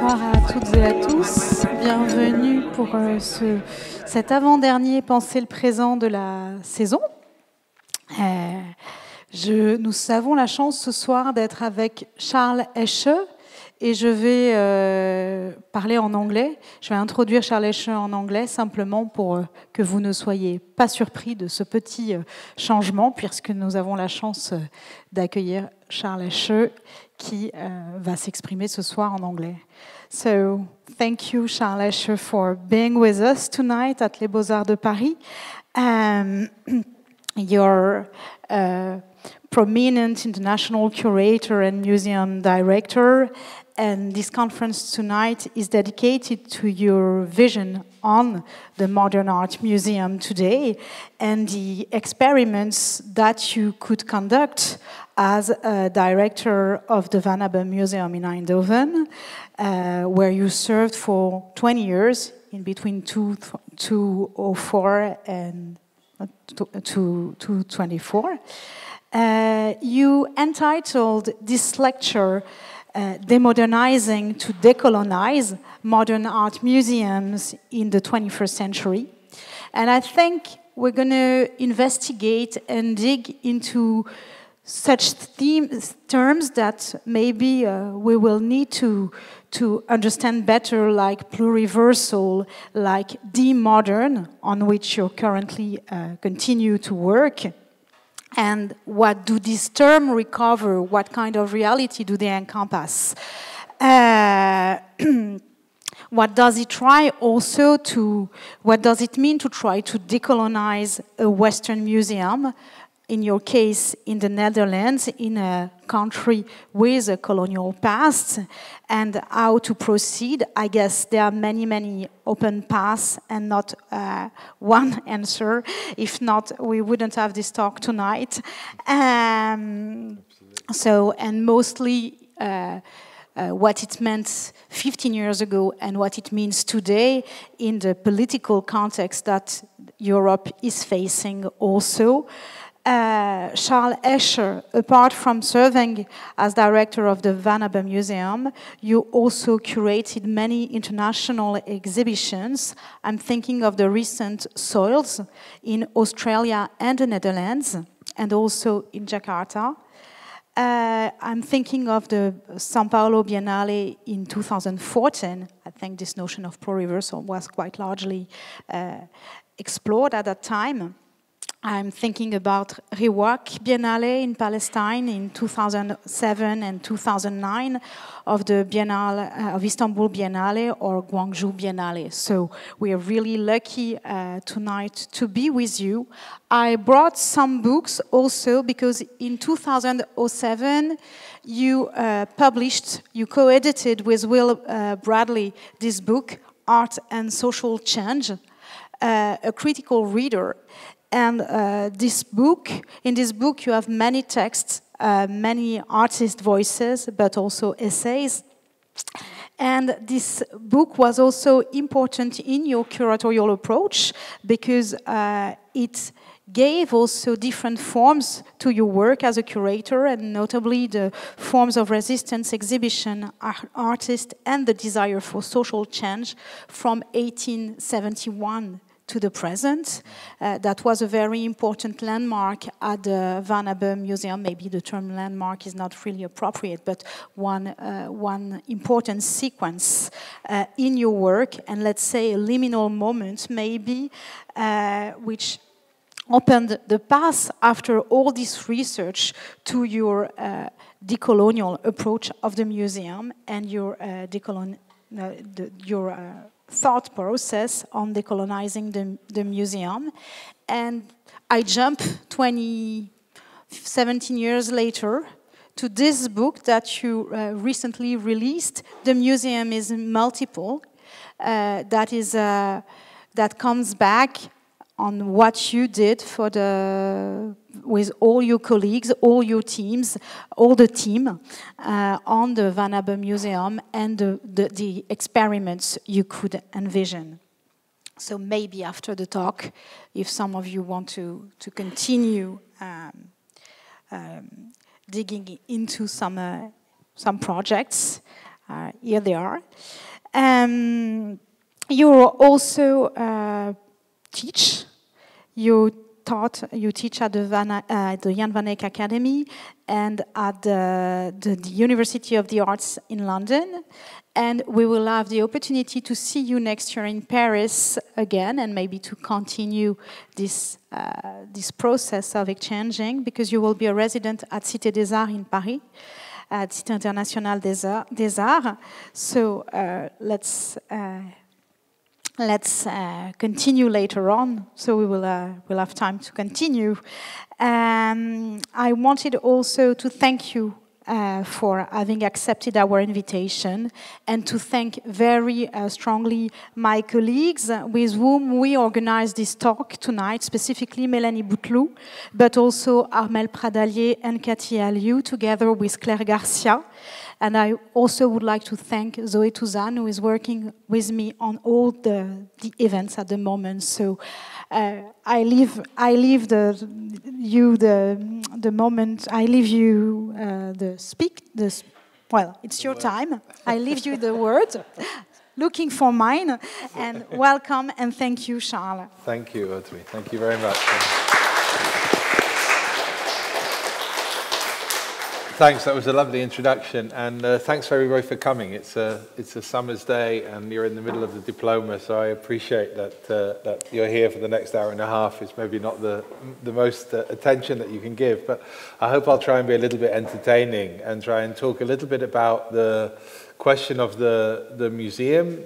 Bonsoir à toutes et à tous. Bienvenue pour cet avant-dernier Penser le présent de la saison. Nous avons la chance ce soir d'être avec Charles Esche et je vais parler en anglais. Je vais introduire Charles Esche en anglais simplement pour que vous ne soyez pas surpris de ce petit changement puisque nous avons la chance d'accueillir Charles Esche qui va s'exprimer ce soir en anglais. So, thank you, Charles Esche, for being with us tonight at Les Beaux-Arts de Paris. You're a prominent international curator and museum director, and this conference tonight is dedicated to your vision on the Modern Art Museum today and the experiments that you could conduct as a director of the Van Abbe Museum in Eindhoven, where you served for 20 years in between 2004 and 2024. You entitled this lecture Demodernizing to Decolonize Modern Art Museums in the 21st Century. And I think we're going to investigate and dig into such terms that maybe we will need to understand better, like pluriversal, like demodern, on which you currently continue to work. And what do these terms recover? What kind of reality do they encompass? What does it try also to? What does it mean to try to decolonize a Western museum? In your case, in the Netherlands, in a country with a colonial past, and how to proceed. I guess there are many, many open paths and not one answer. If not, we wouldn't have this talk tonight. And mostly what it meant 15 years ago and what it means today in the political context that Europe is facing also. Charles Esche, apart from serving as director of the Van Abbe Museum, you also curated many international exhibitions. I'm thinking of the recent Soils in Australia and the Netherlands, and also in Jakarta. I'm thinking of the São Paulo Biennale in 2014. I think this notion of pluriversal was quite largely explored at that time. I'm thinking about Riwak Biennale in Palestine in 2007 and 2009, of the Biennale of Istanbul Biennale or Gwangju Biennale. So we are really lucky tonight to be with you. I brought some books also because in 2007 you you co-edited with Will Bradley this book, Art and Social Change, a critical reader. And in this book you have many texts, many artist voices, but also essays. And this book was also important in your curatorial approach because it gave also different forms to your work as a curator, and notably the forms of resistance, exhibition, artist, and the desire for social change from 1871 to the present. That was a very important landmark at the Van Abbe Museum. Maybe the term landmark is not really appropriate, but one important sequence in your work, and let's say a liminal moment maybe, which opened the path after all this research to your decolonial approach of the museum and your thought process on decolonizing the museum. And I jump 17 years later to this book that you recently released, The Museum is Multiple, that comes back on what you did with all your colleagues, all your teams, all the team on the Van Abbe Museum and the experiments you could envision. So maybe after the talk, if some of you want to continue digging into some projects, Here they are. You also teach. You teach at the Jan van Eyck Academy and at the University of the Arts in London. And we will have the opportunity to see you next year in Paris again, and maybe to continue this process of exchanging, because you will be a resident at Cité des Arts in Paris, at Cité Internationale des Arts. So let's continue later on. So we'll have time to continue. I wanted also to thank you for having accepted our invitation, and to thank very strongly my colleagues with whom we organized this talk tonight, specifically Mélanie Bouteloup, but also Armelle Pradalier and Cathy Aliou, together with Claire Garcia. And I also would like to thank Zoe Touzan, who is working with me on all the events at the moment. So I leave the moment. I leave you well, it's your time. I leave you the word. Looking for mine, and welcome and thank you, Charles. Thank you, Audrey. Thank you very much. Thanks, that was a lovely introduction, and thanks everybody for coming. It's a summer's day, and you're in the middle of the diploma, so I appreciate that you're here for the next hour and a half. It's maybe not the most attention that you can give, but I hope I'll try and be a little bit entertaining and try and talk a little bit about the question of the museum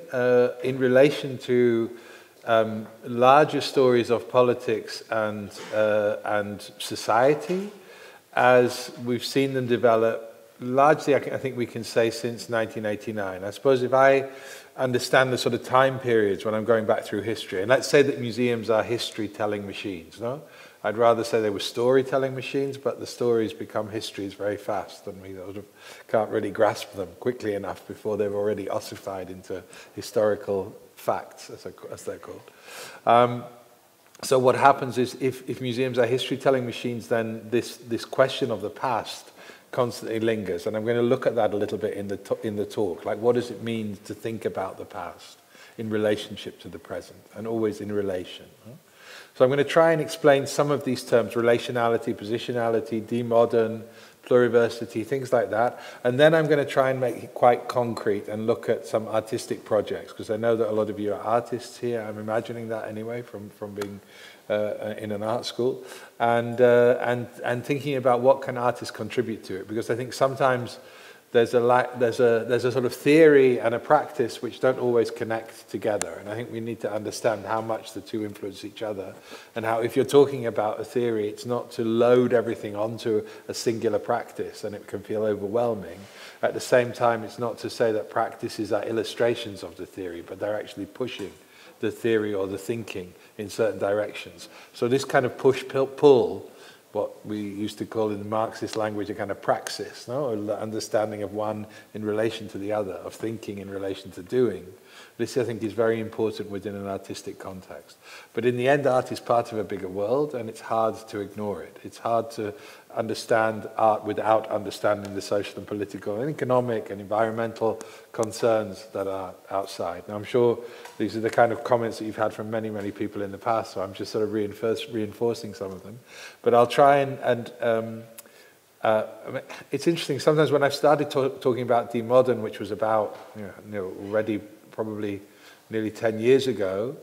in relation to larger stories of politics and society, as we've seen them develop, largely, I think we can say, since 1989. I suppose if I understand the sort of time periods when I'm going back through history, and let's say that museums are history-telling machines, no? I'd rather say they were storytelling machines, but the stories become histories very fast, and we sort of can't really grasp them quickly enough before they've already ossified into historical facts, as they're called. So what happens is, if museums are history-telling machines, then this question of the past constantly lingers, and I'm going to look at that a little bit in the talk. Like, what does it mean to think about the past in relationship to the present, and always in relation? So I'm going to try and explain some of these terms: relationality, positionality, demodern, pluriversity, things like that. And then I'm going to try and make it quite concrete and look at some artistic projects, because I know that a lot of you are artists here. I'm imagining that anyway from being in an art school, and thinking about what can artists contribute to it, because I think sometimes there's a sort of theory and a practice which don't always connect together, and I think we need to understand how much the two influence each other, and how, if you're talking about a theory, it's not to load everything onto a singular practice, and it can feel overwhelming. At the same time, it's not to say that practices are illustrations of the theory, but they're actually pushing the theory or the thinking in certain directions. So this kind of push-pull, what we used to call in the Marxist language a kind of praxis, no? The understanding of one in relation to the other, of thinking in relation to doing. This, I think, is very important within an artistic context. But in the end, art is part of a bigger world, and it's hard to ignore it. It's hard to understand art without understanding the social and political and economic and environmental concerns that are outside. Now, I'm sure these are the kind of comments that you've had from many, many people in the past, so I'm just sort of reinforcing some of them. But I'll try it's interesting, sometimes when I've started talking about demodern, which was about, already probably nearly 10 years ago,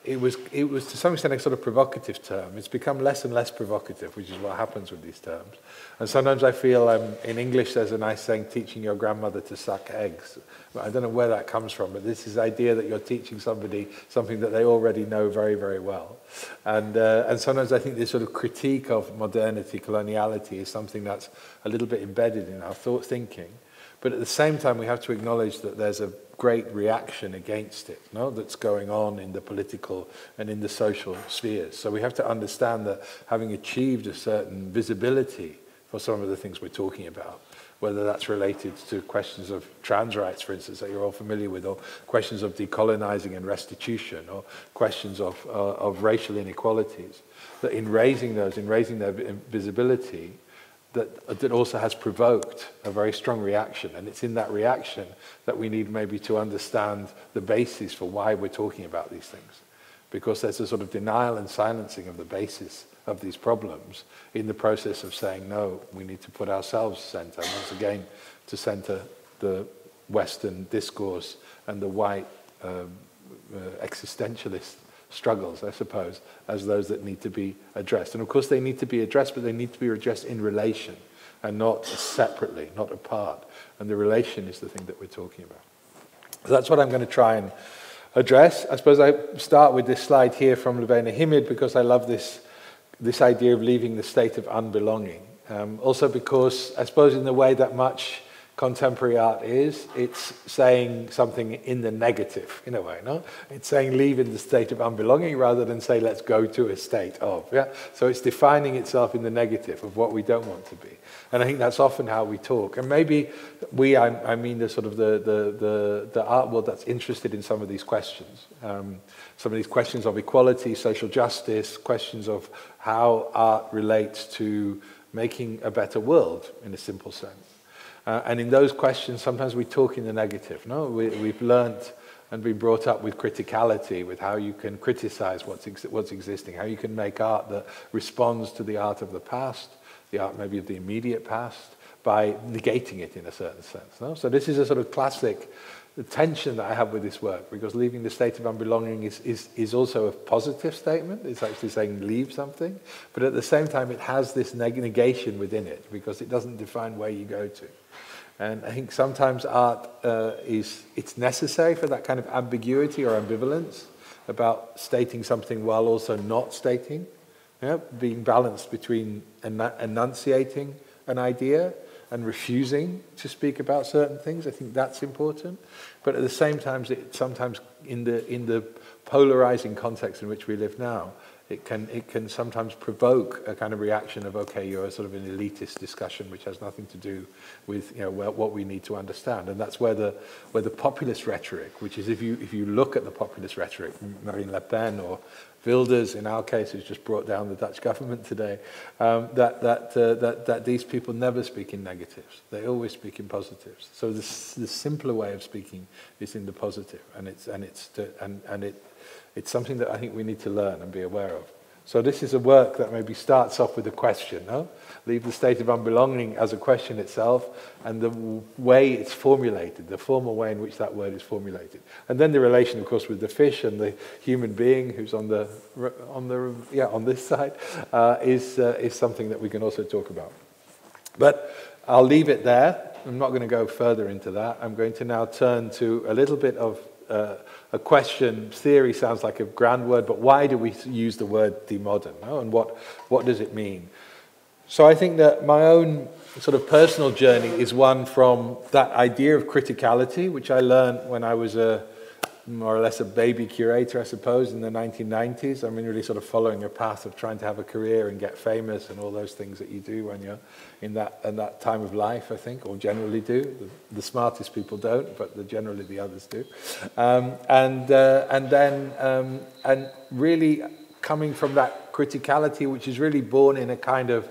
it was to some extent a sort of provocative term. It's become less and less provocative, which is what happens with these terms. And sometimes I feel, in English there's a nice saying, teaching your grandmother to suck eggs. I don't know where that comes from, but this is the idea that you're teaching somebody something that they already know very, very well. And sometimes I think this sort of critique of modernity, coloniality, is something that's a little bit embedded in our thinking. But at the same time, we have to acknowledge that there's a great reaction against it, that's going on in the political and in the social spheres. So we have to understand that, having achieved a certain visibility for some of the things we're talking about, whether that's related to questions of trans rights, for instance, that you're all familiar with, or questions of decolonizing and restitution, or questions of racial inequalities, that in raising their visibility, that also has provoked a very strong reaction. And it's in that reaction that we need maybe to understand the basis for why we're talking about these things. Because there's a sort of denial and silencing of the basis of these problems in the process of saying, no, we need to put ourselves center. And once again, to center the Western discourse and the white existentialist struggles, I suppose, as those that need to be addressed. And of course they need to be addressed, but they need to be addressed in relation and not separately, not apart. And the relation is the thing that we're talking about. So that's what I'm going to try and address. I suppose I start with this slide here from Levena Himid because I love this idea of leaving the state of unbelonging. Also because I suppose in the way that much contemporary art is, it's saying something in the negative, in a way, no? It's saying leave in the state of unbelonging rather than say let's go to a state of, yeah? So it's defining itself in the negative of what we don't want to be. And I think that's often how we talk. And maybe I mean the sort of the art world that's interested in some of these questions. Some of these questions of equality, social justice, questions of how art relates to making a better world in a simple sense. And in those questions, sometimes we talk in the negative. No, we've learned and been brought up with criticality, with how you can criticize what's existing, how you can make art that responds to the art of the past, the art maybe of the immediate past, by negating it in a certain sense. No? So this is a sort of classic tension that I have with this work, because leaving the state of unbelonging is also a positive statement. It's actually saying leave something, but at the same time it has this negation within it, because it doesn't define where you go to. And I think sometimes art it's necessary for that kind of ambiguity or ambivalence about stating something while also not stating, being balanced between enunciating an idea and refusing to speak about certain things. I think that's important. But at the same time, sometimes in the polarizing context in which we live now, it can sometimes provoke a kind of reaction of, okay, you're a sort of an elitist discussion which has nothing to do with what we need to understand. And that's where the populist rhetoric, which is if you look at the populist rhetoric, Marine Le Pen or Wilders, in our case, who's just brought down the Dutch government today, that these people never speak in negatives. They always speak in positives. So the simpler way of speaking is in the positive, and it's something that I think we need to learn and be aware of. So this is a work that maybe starts off with a question, no? Leave the state of unbelonging as a question itself, and the way it's formulated, the formal way in which that word is formulated. And then the relation, of course, with the fish and the human being who's on this side is something that we can also talk about. But I'll leave it there. I'm not going to go further into that. I'm going to now turn to a little bit of a question. Theory sounds like a grand word, but why do we use the word demodern? No? And what does it mean? So I think that my own sort of personal journey is one from that idea of criticality, which I learned when I was more or less a baby curator, I suppose, in the 1990s. I mean, really sort of following a path of trying to have a career and get famous and all those things that you do when you're in that time of life, I think, or generally do. The smartest people don't, but generally the others do. And really coming from that criticality, which is really born in a kind of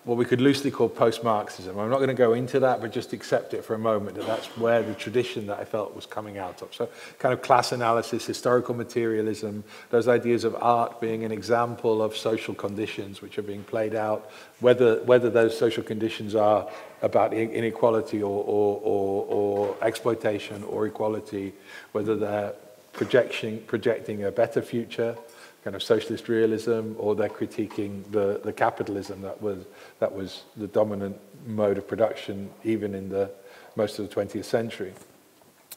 what we could loosely call post-Marxism. I'm not going to go into that, but just accept it for a moment, that that's where the tradition that I felt was coming out of. So kind of class analysis, historical materialism, those ideas of art being an example of social conditions which are being played out, whether those social conditions are about inequality or exploitation or equality, whether they're projecting a better future, kind of socialist realism, or they're critiquing the capitalism that was the dominant mode of production even in most of the 20th century.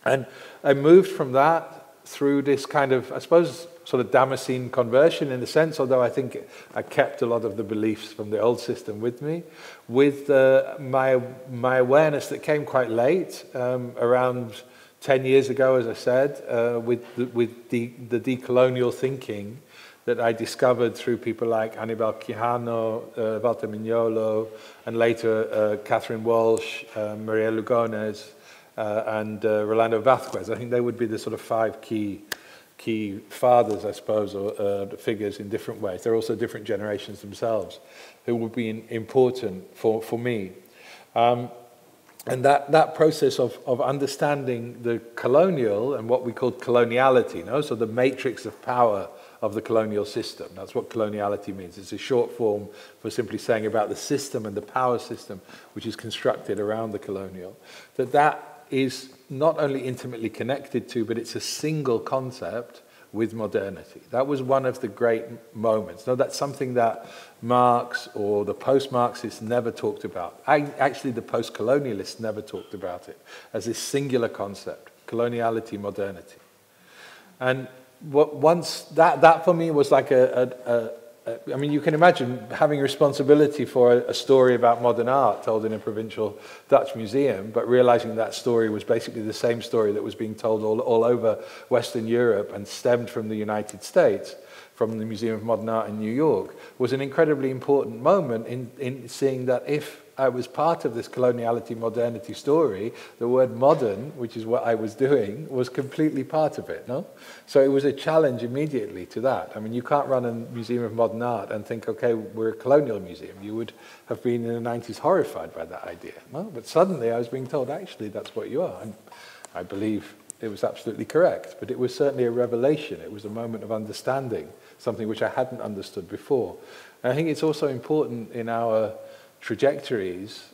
And I moved from that through this kind of, I suppose, sort of Damascene conversion in a sense, although I think I kept a lot of the beliefs from the old system with me, with my awareness that came quite late, around 10 years ago, as I said, with the decolonial thinking that I discovered through people like Anibal Quijano, Walter Mignolo, and later Catherine Walsh, Maria Lugones, and Rolando Vázquez. I think they would be the sort of 5 key key fathers, I suppose, or figures in different ways. They're also different generations themselves who will be important for me. And that process of understanding the colonial and what we call coloniality, so the matrix of power of the colonial system. That's what coloniality means. It's a short form for simply saying about the system and the power system which is constructed around the colonial. That is not only intimately connected to, but it's a single concept with modernity. That was one of the great moments. No, that's something that Marx or the post-Marxists never talked about. Actually, the post-colonialists never talked about it as this singular concept, coloniality, modernity. And once that for me was like I mean, you can imagine having responsibility for a story about modern art told in a provincial Dutch museum, but realizing that story was basically the same story that was being told all over Western Europe and stemmed from the United States, from the Museum of Modern Art in New York, was an incredibly important moment in seeing that if I was part of this coloniality modernity story, the word modern, which is what I was doing, was completely part of it, no? So it was a challenge immediately to that. I mean, you can't run a Museum of Modern Art and think, okay, we're a colonial museum. You would have been in the 90s horrified by that idea, no? But suddenly I was being told, actually, that's what you are. And I believe it was absolutely correct, but it was certainly a revelation. It was a moment of understanding, something which I hadn't understood before. And I think it's also important in our trajectories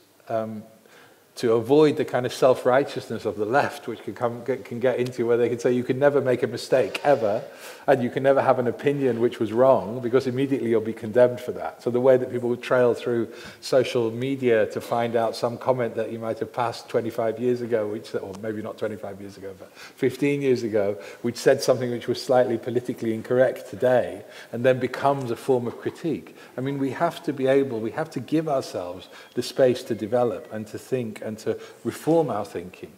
to avoid the kind of self-righteousness of the left, which can get into where they can say you can never make a mistake ever, and you can never have an opinion which was wrong, because immediately you'll be condemned for that. So the way that people would trail through social media to find out some comment that you might have passed 25 years ago, or maybe not 25 years ago, but 15 years ago, which said something which was slightly politically incorrect today, and then becomes a form of critique. I mean, we have to give ourselves the space to develop and to think and to reform our thinking,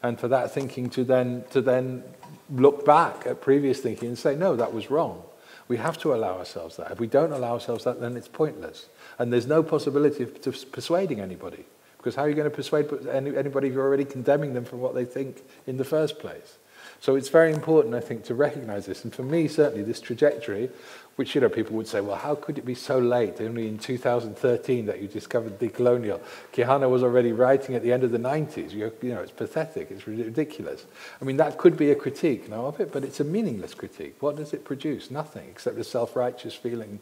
and for that thinking to then look back at previous thinking and say, no, that was wrong. We have to allow ourselves that. If we don't allow ourselves that, then it's pointless. And there's no possibility of persuading anybody, because how are you going to persuade anybody if you're already condemning them for what they think in the first place? So it's very important, I think, to recognize this. And for me, certainly, this trajectory, which, people would say, well, how could it be so late? Only in 2013 that you discovered decolonial. Quijano was already writing at the end of the 90s. It's pathetic. It's ridiculous. I mean, that could be a critique now of it, but it's a meaningless critique. What does it produce? Nothing, except a self-righteous feeling,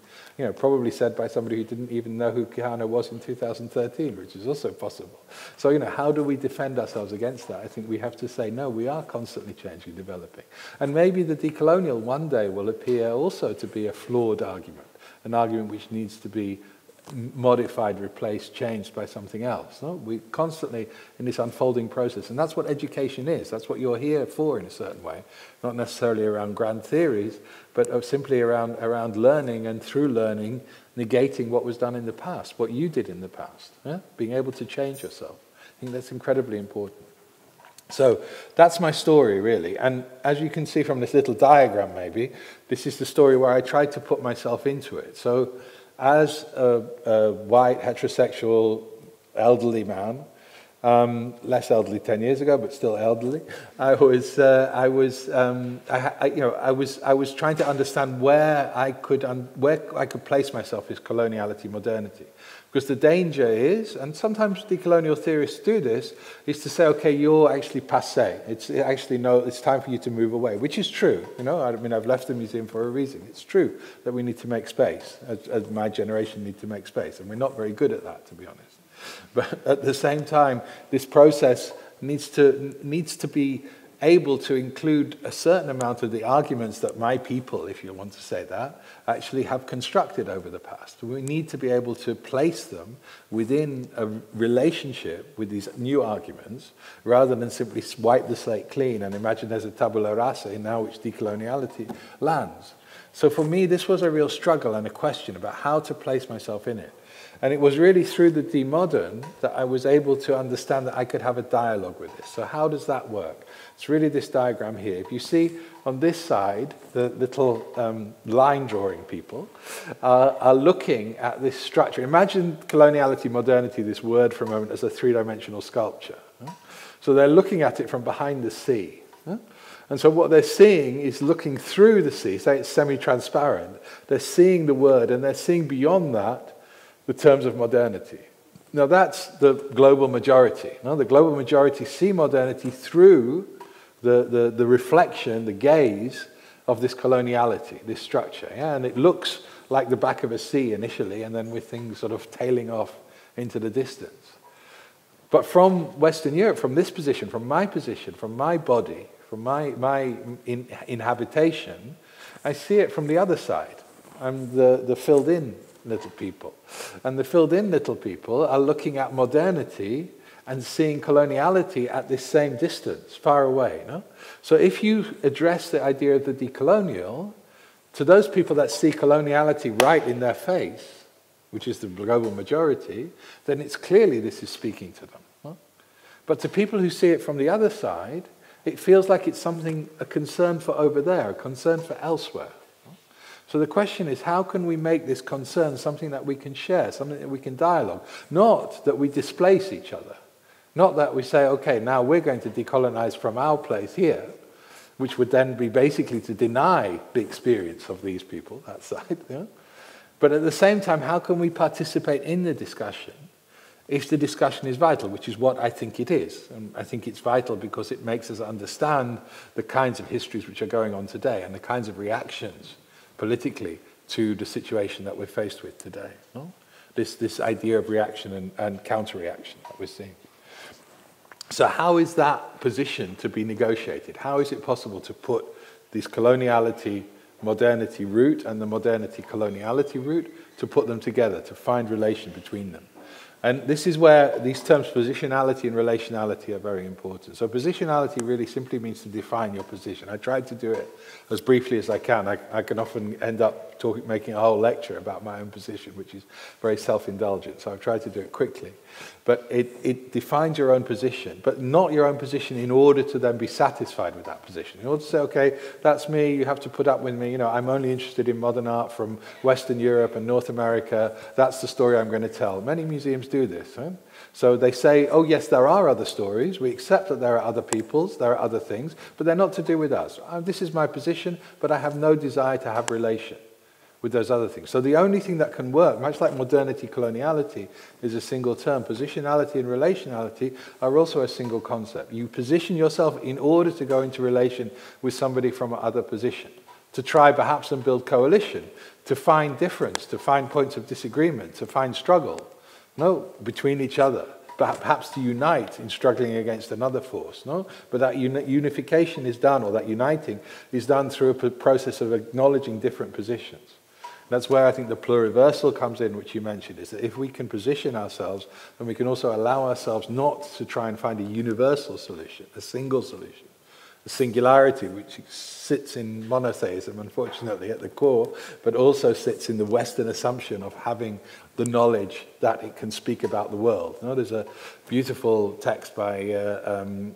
probably said by somebody who didn't even know who Quijano was in 2013, which is also possible. So, how do we defend ourselves against that? I think we have to say, no, we are constantly changing, developing. And maybe the decolonial one day will appear also to be a flawed argument, an argument which needs to be modified, replaced, changed by something else. No? We're constantly in this unfolding process, and that's what education is. That's what you're here for in a certain way, not necessarily around grand theories, but simply around learning, and through learning, negating what was done in the past, what you did in the past, being able to change yourself. I think that's incredibly important. So that's my story, really. And as you can see from this little diagram, maybe, this is the story where I tried to put myself into it. So as a white, heterosexual, elderly man, less elderly 10 years ago, but still elderly, I was trying to understand where I could place myself as coloniality, modernity. Because the danger is, and sometimes decolonial theorists do this, is to say, okay, you're actually passé. It's time for you to move away, which is true. I've left the museum for a reason. It's true that we need to make space, as my generation need to make space, and we're not very good at that, to be honest. But at the same time, this process needs to be able to include a certain amount of the arguments that my people, if you want to say that, actually have constructed over the past. We need to be able to place them within a relationship with these new arguments, rather than simply wipe the slate clean and imagine there's a tabula rasa in now which decoloniality lands. So for me, this was a real struggle and a question about how to place myself in it. And it was really through the demodern that I was able to understand that I could have a dialogue with this. So how does that work? It's really this diagram here. If you see on this side, the little line drawing people are looking at this structure. Imagine coloniality, modernity, this word for a moment, as a three-dimensional sculpture. So they're looking at it from behind the sea. And so what they're seeing is looking through the sea, say it's semi-transparent, they're seeing the word and they're seeing beyond that the terms of modernity. Now that's the global majority. No? The global majority see modernity through the reflection, the gaze of this coloniality, this structure. Yeah? And it looks like the back of a sea initially, and then with things sort of tailing off into the distance. But from Western Europe, from this position, from my body, from my inhabitation, I see it from the other side. I'm the filled-in little people. And the filled-in little people are looking at modernity and seeing coloniality at this same distance, far away. No? So if you address the idea of the decolonial, to those people that see coloniality right in their face, which is the global majority, then it's clearly this is speaking to them. No? But to people who see it from the other side, it feels like it's something, a concern for over there, a concern for elsewhere. So the question is, how can we make this concern something that we can share, something that we can dialogue? Not that we displace each other. Not that we say, okay, now we're going to decolonize from our place here, which would then be basically to deny the experience of these people, that side. Yeah? But at the same time, how can we participate in the discussion if the discussion is vital, which is what I think it is. And I think it's vital because it makes us understand the kinds of histories which are going on today and the kinds of reactions politically to the situation that we're faced with today. No? This idea of reaction and counter-reaction that we're seeing. So how is that position to be negotiated? How is it possible to put this coloniality-modernity route and the modernity-coloniality route, to put them together, to find relation between them? And this is where these terms positionality and relationality are very important. So positionality really simply means to define your position. I tried to do it as briefly as I can. I can often end up making a whole lecture about my own position, which is very self-indulgent. So I've tried to do it quickly. But it defines your own position, but not your own position in order to then be satisfied with that position. In order to say, okay, that's me, you have to put up with me, you know, I'm only interested in modern art from Western Europe and North America, that's the story I'm going to tell. Many museums do this. Right? So they say, oh yes, there are other stories, we accept that there are other peoples, there are other things, but they're not to do with us. This is my position, but I have no desire to have relation with those other things. So the only thing that can work, much like modernity, coloniality, is a single term. Positionality and relationality are also a single concept. You position yourself in order to go into relation with somebody from another position, to try perhaps and build coalition, to find difference, to find points of disagreement, to find struggle, no, between each other, but perhaps to unite in struggling against another force, no? But that unification is done, or that uniting is done through a process of acknowledging different positions. That's where I think the pluriversal comes in, which you mentioned, is that if we can position ourselves, then we can also allow ourselves not to try and find a universal solution, a single solution, a singularity which sits in monotheism, unfortunately, at the core, but also sits in the Western assumption of having the knowledge that it can speak about the world. You know, there's a beautiful text by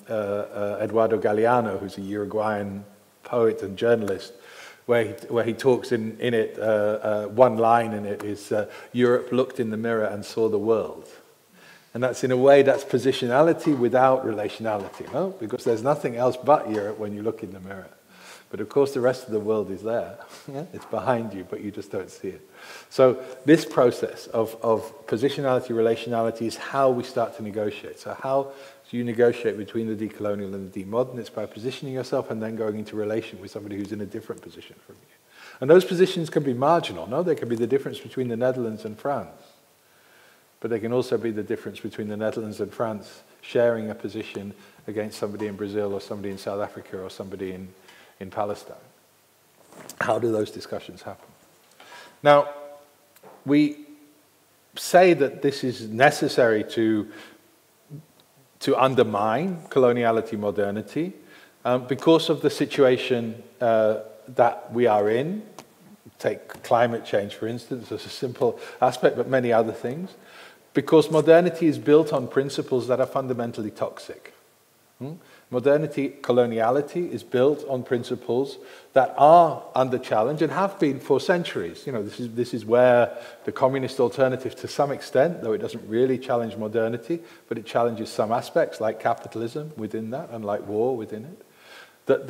Eduardo Galeano, who's a Uruguayan poet and journalist, where he talks in it, one line in it is, Europe looked in the mirror and saw the world. And that's, in a way, that's positionality without relationality, no? Because there's nothing else but Europe when you look in the mirror. But of course the rest of the world is there. Yeah? It's behind you, but you just don't see it. So this process of positionality, relationality is how we start to negotiate. So how do you negotiate between the decolonial and the demodern? It's by positioning yourself and then going into relation with somebody who's in a different position from you. And those positions can be marginal, no? They can be the difference between the Netherlands and France. But they can also be the difference between the Netherlands and France sharing a position against somebody in Brazil or somebody in South Africa or somebody in Palestine. How do those discussions happen? Now, we say that this is necessary to undermine coloniality modernity because of the situation that we are in. Take climate change, for instance, as a simple aspect, but many other things. Because modernity is built on principles that are fundamentally toxic. Modernity, coloniality, is built on principles that are under challenge and have been for centuries. You know, this is where the communist alternative, to some extent, though it doesn't really challenge modernity, but it challenges some aspects, like capitalism within that, and like war within it. that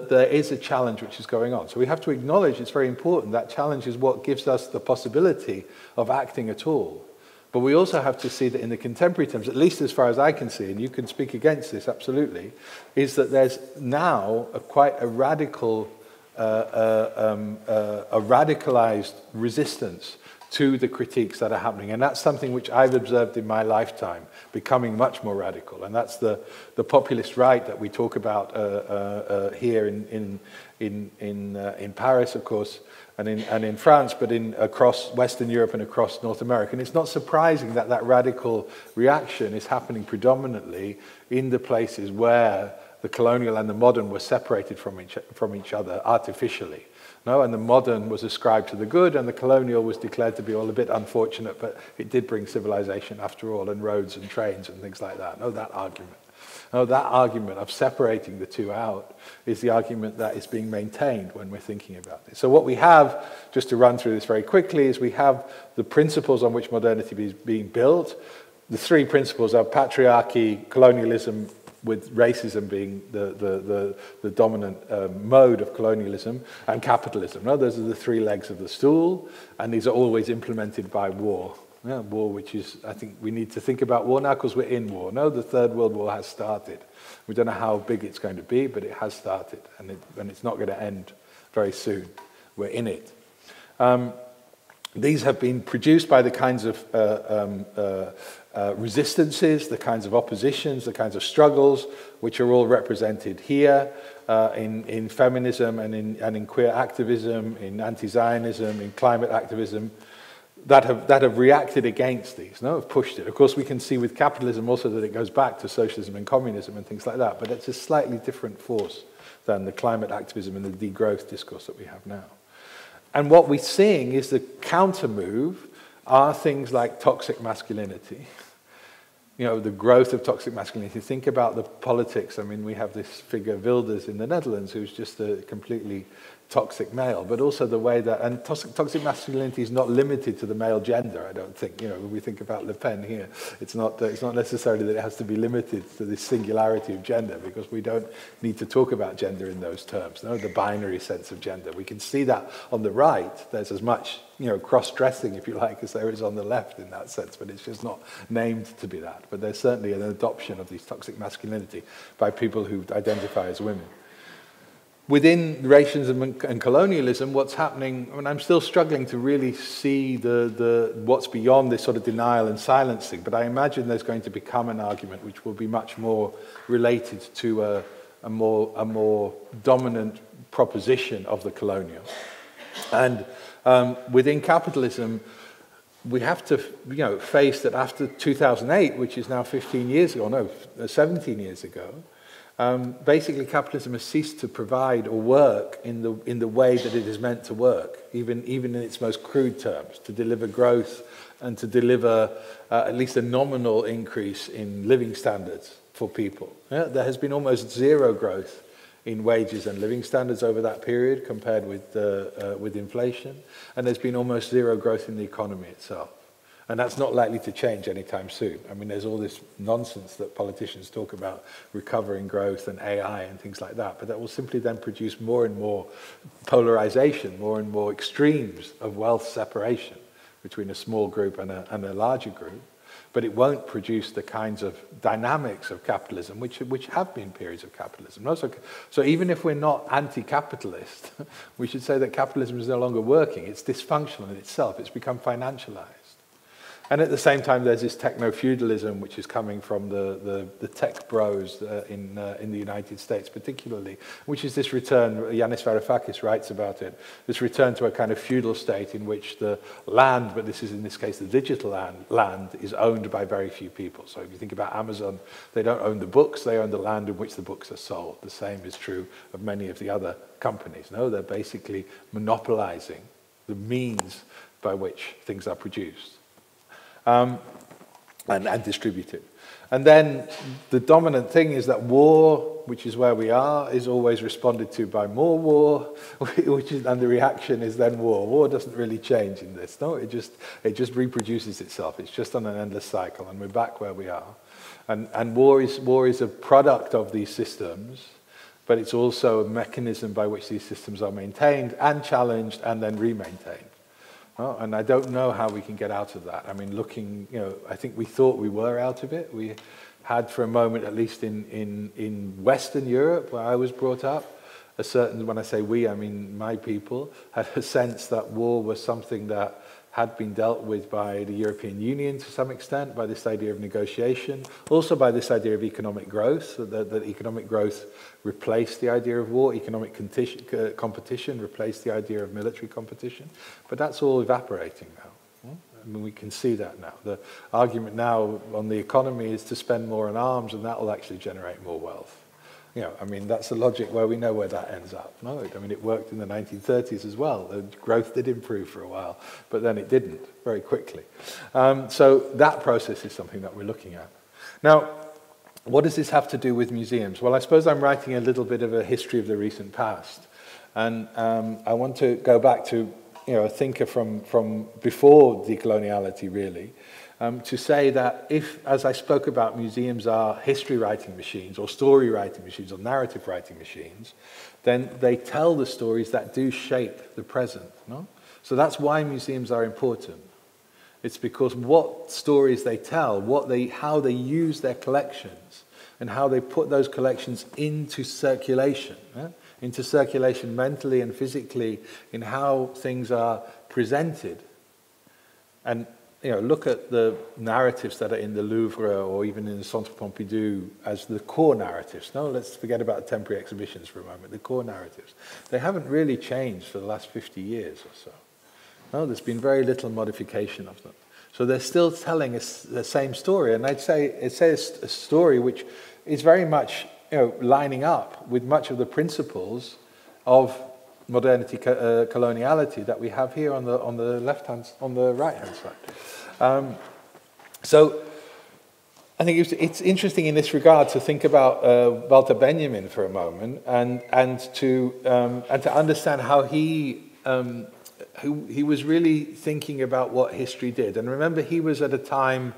there is a challenge which is going on. So we have to acknowledge it's very important. That challenge is what gives us the possibility of acting at all. But we also have to see that in the contemporary terms, at least as far as I can see, and you can speak against this absolutely, is that there's now quite a radical, a radicalized resistance to the critiques that are happening. And that's something which I've observed in my lifetime, becoming much more radical. And that's the populist right that we talk about here in Paris, of course, and in France, but across Western Europe and across North America. And it's not surprising that that radical reaction is happening predominantly in the places where the colonial and the modern were separated from each other artificially. No, and the modern was ascribed to the good, and the colonial was declared to be all a bit unfortunate, but it did bring civilization after all, and roads and trains and things like that. No, that argument. No, that argument of separating the two out is the argument that is being maintained when we're thinking about this. So what we have, just to run through this very quickly, is we have the principles on which modernity is being built. The three principles are patriarchy, colonialism, with racism being the dominant mode of colonialism, and capitalism. No, those are the three legs of the stool, and these are always implemented by war. Yeah, war, which is, I think we need to think about war now because we're in war. No, the Third World War has started. We don't know how big it's going to be, but it has started, and it's not going to end very soon. We're in it. These have been produced by the kinds of resistances, the kinds of oppositions, the kinds of struggles, which are all represented here in feminism and in queer activism, in anti-Zionism, in climate activism, that have reacted against these, no, have pushed it. Of course, we can see with capitalism also that it goes back to socialism and communism and things like that, but it's a slightly different force than the climate activism and the degrowth discourse that we have now. And what we're seeing is the counter move are things like toxic masculinity. You know, the growth of toxic masculinity. Think about the politics. I mean, we have this figure Wilders in the Netherlands who's just a completely toxic male, but also the way that, and toxic masculinity is not limited to the male gender, I don't think. You know, when we think about Le Pen here, it's not necessarily that it has to be limited to this singularity of gender, because we don't need to talk about gender in those terms, no, the binary sense of gender. We can see that on the right, there's as much, you know, cross-dressing, if you like, as there is on the left in that sense, but it's just not named to be that. But there's certainly an adoption of this toxic masculinity by people who identify as women. Within racism and colonialism, what's happening, I mean, I'm still struggling to really see what's beyond this sort of denial and silencing, but I imagine there's going to become an argument which will be much more related to a more dominant proposition of the colonial. And within capitalism, we have to, you know, face that after 2008, which is now 15 years ago, no, 17 years ago, basically capitalism has ceased to provide or work in the way that it is meant to work, even in its most crude terms, to deliver growth and to deliver at least a nominal increase in living standards for people. Yeah, there has been almost zero growth in wages and living standards over that period compared with inflation, and there's been almost zero growth in the economy itself. And that's not likely to change anytime soon. I mean, there's all this nonsense that politicians talk about recovering growth and AI and things like that, but that will simply then produce more and more polarization, more and more extremes of wealth separation between a small group and a larger group. But it won't produce the kinds of dynamics of capitalism, which have been periods of capitalism. So even if we're not anti-capitalist, we should say that capitalism is no longer working. It's dysfunctional in itself. It's become financialized. And at the same time, there's this techno-feudalism, which is coming from the tech bros in the United States particularly, which is this return, Yanis Varoufakis writes about it, this return to a kind of feudal state in which the land, but this is in this case the digital land, is owned by very few people. So if you think about Amazon, they don't own the books, they own the land in which the books are sold. The same is true of many of the other companies. No, they're basically monopolizing the means by which things are produced. And distributed. And then the dominant thing is that war, which is where we are, is always responded to by more war, and the reaction is then war. War doesn't really change in this, no? It just reproduces itself. It's just on an endless cycle, and we're back where we are. And war is a product of these systems but it's also a mechanism by which these systems are maintained and challenged and then re-maintained. Well, and I don't know how we can get out of that. I mean, looking, I think we thought we were out of it. We had for a moment, at least in Western Europe, where I was brought up, a certain, when I say we, I mean my people, had a sense that war was something that had been dealt with by the European Union to some extent, by this idea of negotiation, also by this idea of economic growth, that economic growth replaced the idea of war, economic competition replaced the idea of military competition. But that's all evaporating now. I mean, we can see that now. The argument now on the economy is to spend more on arms, and that will actually generate more wealth. I mean, that's a logic where we know where that ends up. No, I mean, it worked in the 1930s as well. The growth did improve for a while, but then it didn't very quickly. So that process is something that we're looking at. Now, what does this have to do with museums? Well, I suppose I'm writing a little bit of a history of the recent past. And I want to go back to a thinker from before decoloniality, really, to say that if, as I spoke about, museums are history writing machines or story writing machines or narrative writing machines, then they tell the stories that do shape the present. No? So that's why museums are important. It's because what stories they tell, how they use their collections, and how they put those collections into circulation, into circulation mentally and physically, in how things are presented. And look at the narratives that are in the Louvre or even in the Centre Pompidou as the core narratives. No, let's forget about the temporary exhibitions for a moment. The core narratives. They haven't really changed for the last 50 years or so. No, there's been very little modification of them. So they're still telling us the same story. And I'd say it's a story which is very much lining up with much of the principles of modernity, coloniality that we have here on the right hand side. So I think it's interesting in this regard to think about Walter Benjamin for a moment and to understand how he was really thinking about what history did. And remember, he was at a time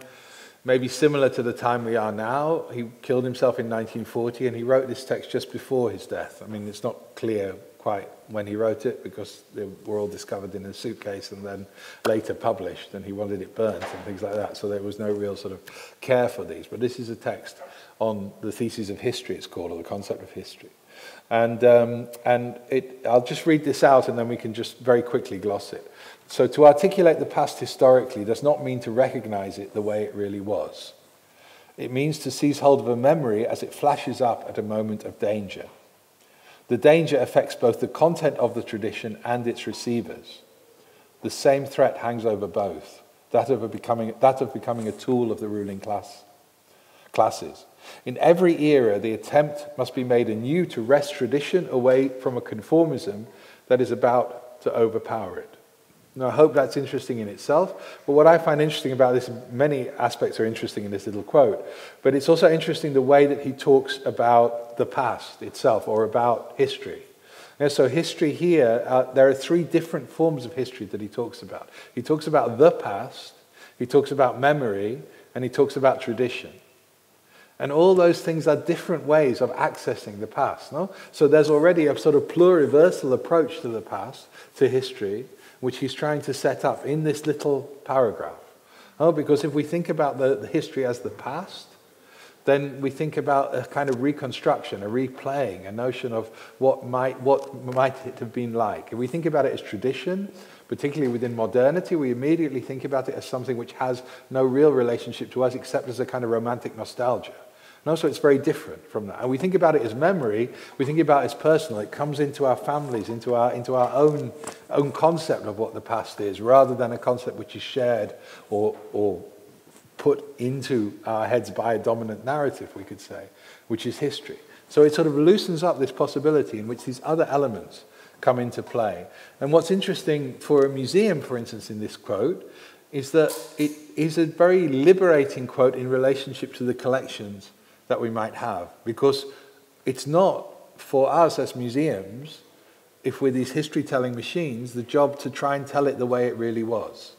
maybe similar to the time we are now. He killed himself in 1940, and he wrote this text just before his death. I mean, it's not clear quite when he wrote it, because they were all discovered in a suitcase and then later published, and he wanted it burnt and things like that, so there was no real sort of care for these. But this is a text on the thesis of history, it's called, or the concept of history. And I'll just read this out, and then we can just very quickly gloss it. So to articulate the past historically does not mean to recognize it the way it really was. It means to seize hold of a memory as it flashes up at a moment of danger. The danger affects both the content of the tradition and its receivers. The same threat hangs over both, that of becoming a tool of the ruling classes. In every era, the attempt must be made anew to wrest tradition away from a conformism that is about to overpower it. Now, I hope that's interesting in itself, but what I find interesting about this, many aspects are interesting in this little quote, but it's also interesting the way that he talks about the past itself, or about history. And so history here, there are three different forms of history that he talks about. He talks about the past, he talks about memory, and he talks about tradition. And all those things are different ways of accessing the past. No? So there's already a sort of pluriversal approach to the past, to history, which he's trying to set up in this little paragraph. Because if we think about the history as the past, then we think about a kind of reconstruction, a replaying, a notion of what might it have been like. If we think about it as tradition, particularly within modernity, we immediately think about it as something which has no real relationship to us except as a kind of romantic nostalgia. No, so it's very different from that. And we think about it as memory, we think about it as personal. It comes into our families, into our own concept of what the past is, rather than a concept which is shared or put into our heads by a dominant narrative, we could say, which is history. So it sort of loosens up this possibility in which these other elements come into play. And what's interesting for a museum, for instance, in this quote, is that it is a very liberating quote in relationship to the collections that we might have, because it's not for us as museums, if we're these history-telling machines, the job to try and tell it the way it really was.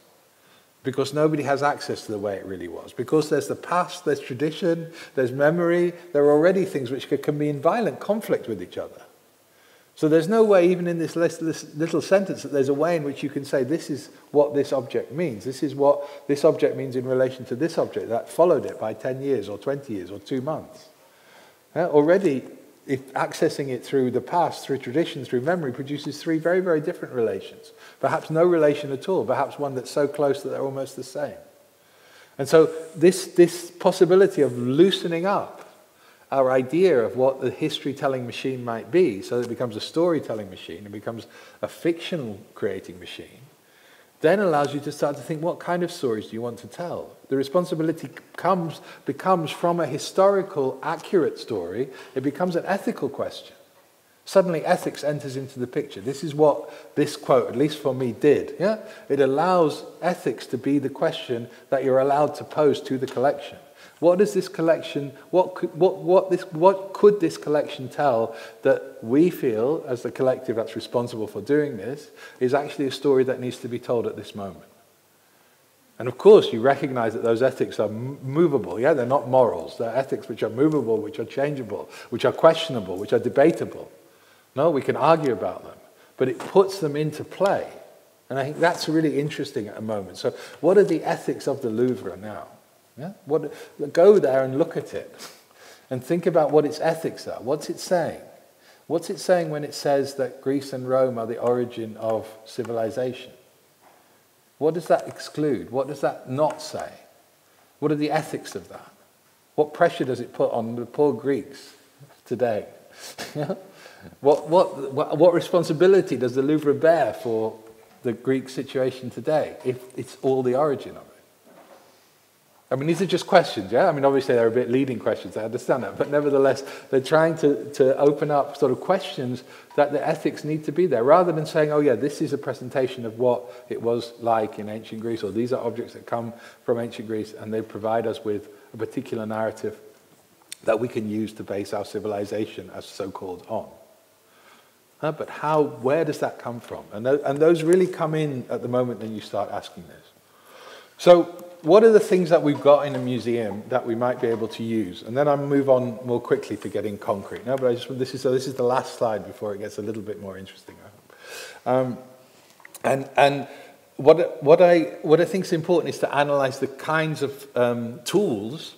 because nobody has access to the way it really was. Because there's the past, there's tradition, there's memory, there are already things which can be in violent conflict with each other. So there's no way, even in this little sentence, that there's a way in which you can say, this is what this object means. This is what this object means in relation to this object that followed it by 10 years or 20 years or 2 months. Already, if accessing it through the past, through tradition, through memory, produces 3 very, very different relations. Perhaps no relation at all, perhaps one that's so close that they're almost the same. And so this possibility of loosening up our idea of what the history-telling machine might be, so that it becomes a storytelling machine, it becomes a fictional-creating machine, then allows you to start to think, what kind of stories do you want to tell? The responsibility becomes from a historical, accurate story, it becomes an ethical question. Suddenly ethics enters into the picture. This is what this quote, at least for me, did. Yeah? It allows ethics to be the question that you're allowed to pose to the collection. What does this collection, what could this collection tell that we feel, as the collective that's responsible for doing this, is actually a story that needs to be told at this moment? And of course, you recognize that those ethics are movable. Yeah, they're not morals. They're ethics which are movable, which are changeable, which are questionable, which are debatable. No, we can argue about them, but it puts them into play. And I think that's really interesting at the moment. So what are the ethics of the Louvre now? Yeah? Go there and look at it and think about what its ethics are. What's it saying? What's it saying when it says that Greece and Rome are the origin of civilization? What does that exclude? What does that not say? What are the ethics of that? What pressure does it put on the poor Greeks today? What responsibility does the Louvre bear for the Greek situation today, if it's all the origin of it? I mean, these are just questions, yeah? I mean, obviously they're a bit leading questions, I understand that, but nevertheless, they're trying to open up sort of questions that the ethics need to be there, rather than saying, oh yeah, this is a presentation of what it was like in ancient Greece, or these are objects that come from ancient Greece, and they provide us with a particular narrative that we can use to base our civilization as so-called on. But where does that come from? And those really come in at the moment when you start asking this. So, what are the things that we've got in a museum that we might be able to use? And then I'll move on more quickly to getting concrete. No, but this is the last slide before it gets a little bit more interesting, I hope. And what I think is important is to analyze the kinds of tools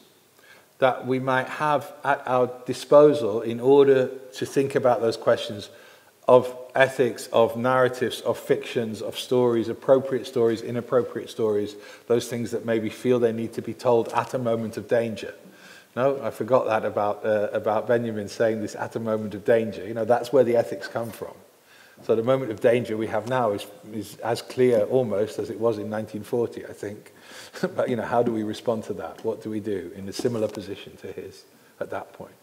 that we might have at our disposal in order to think about those questions of ethics, of narratives, of fictions, of stories, appropriate stories, inappropriate stories, those things that maybe feel they need to be told at a moment of danger. No, I forgot that about Benjamin saying this at a moment of danger. You know, that's where the ethics come from. So the moment of danger we have now is as clear almost as it was in 1940, I think. But, you know, how do we respond to that? What do we do in a similar position to his at that point?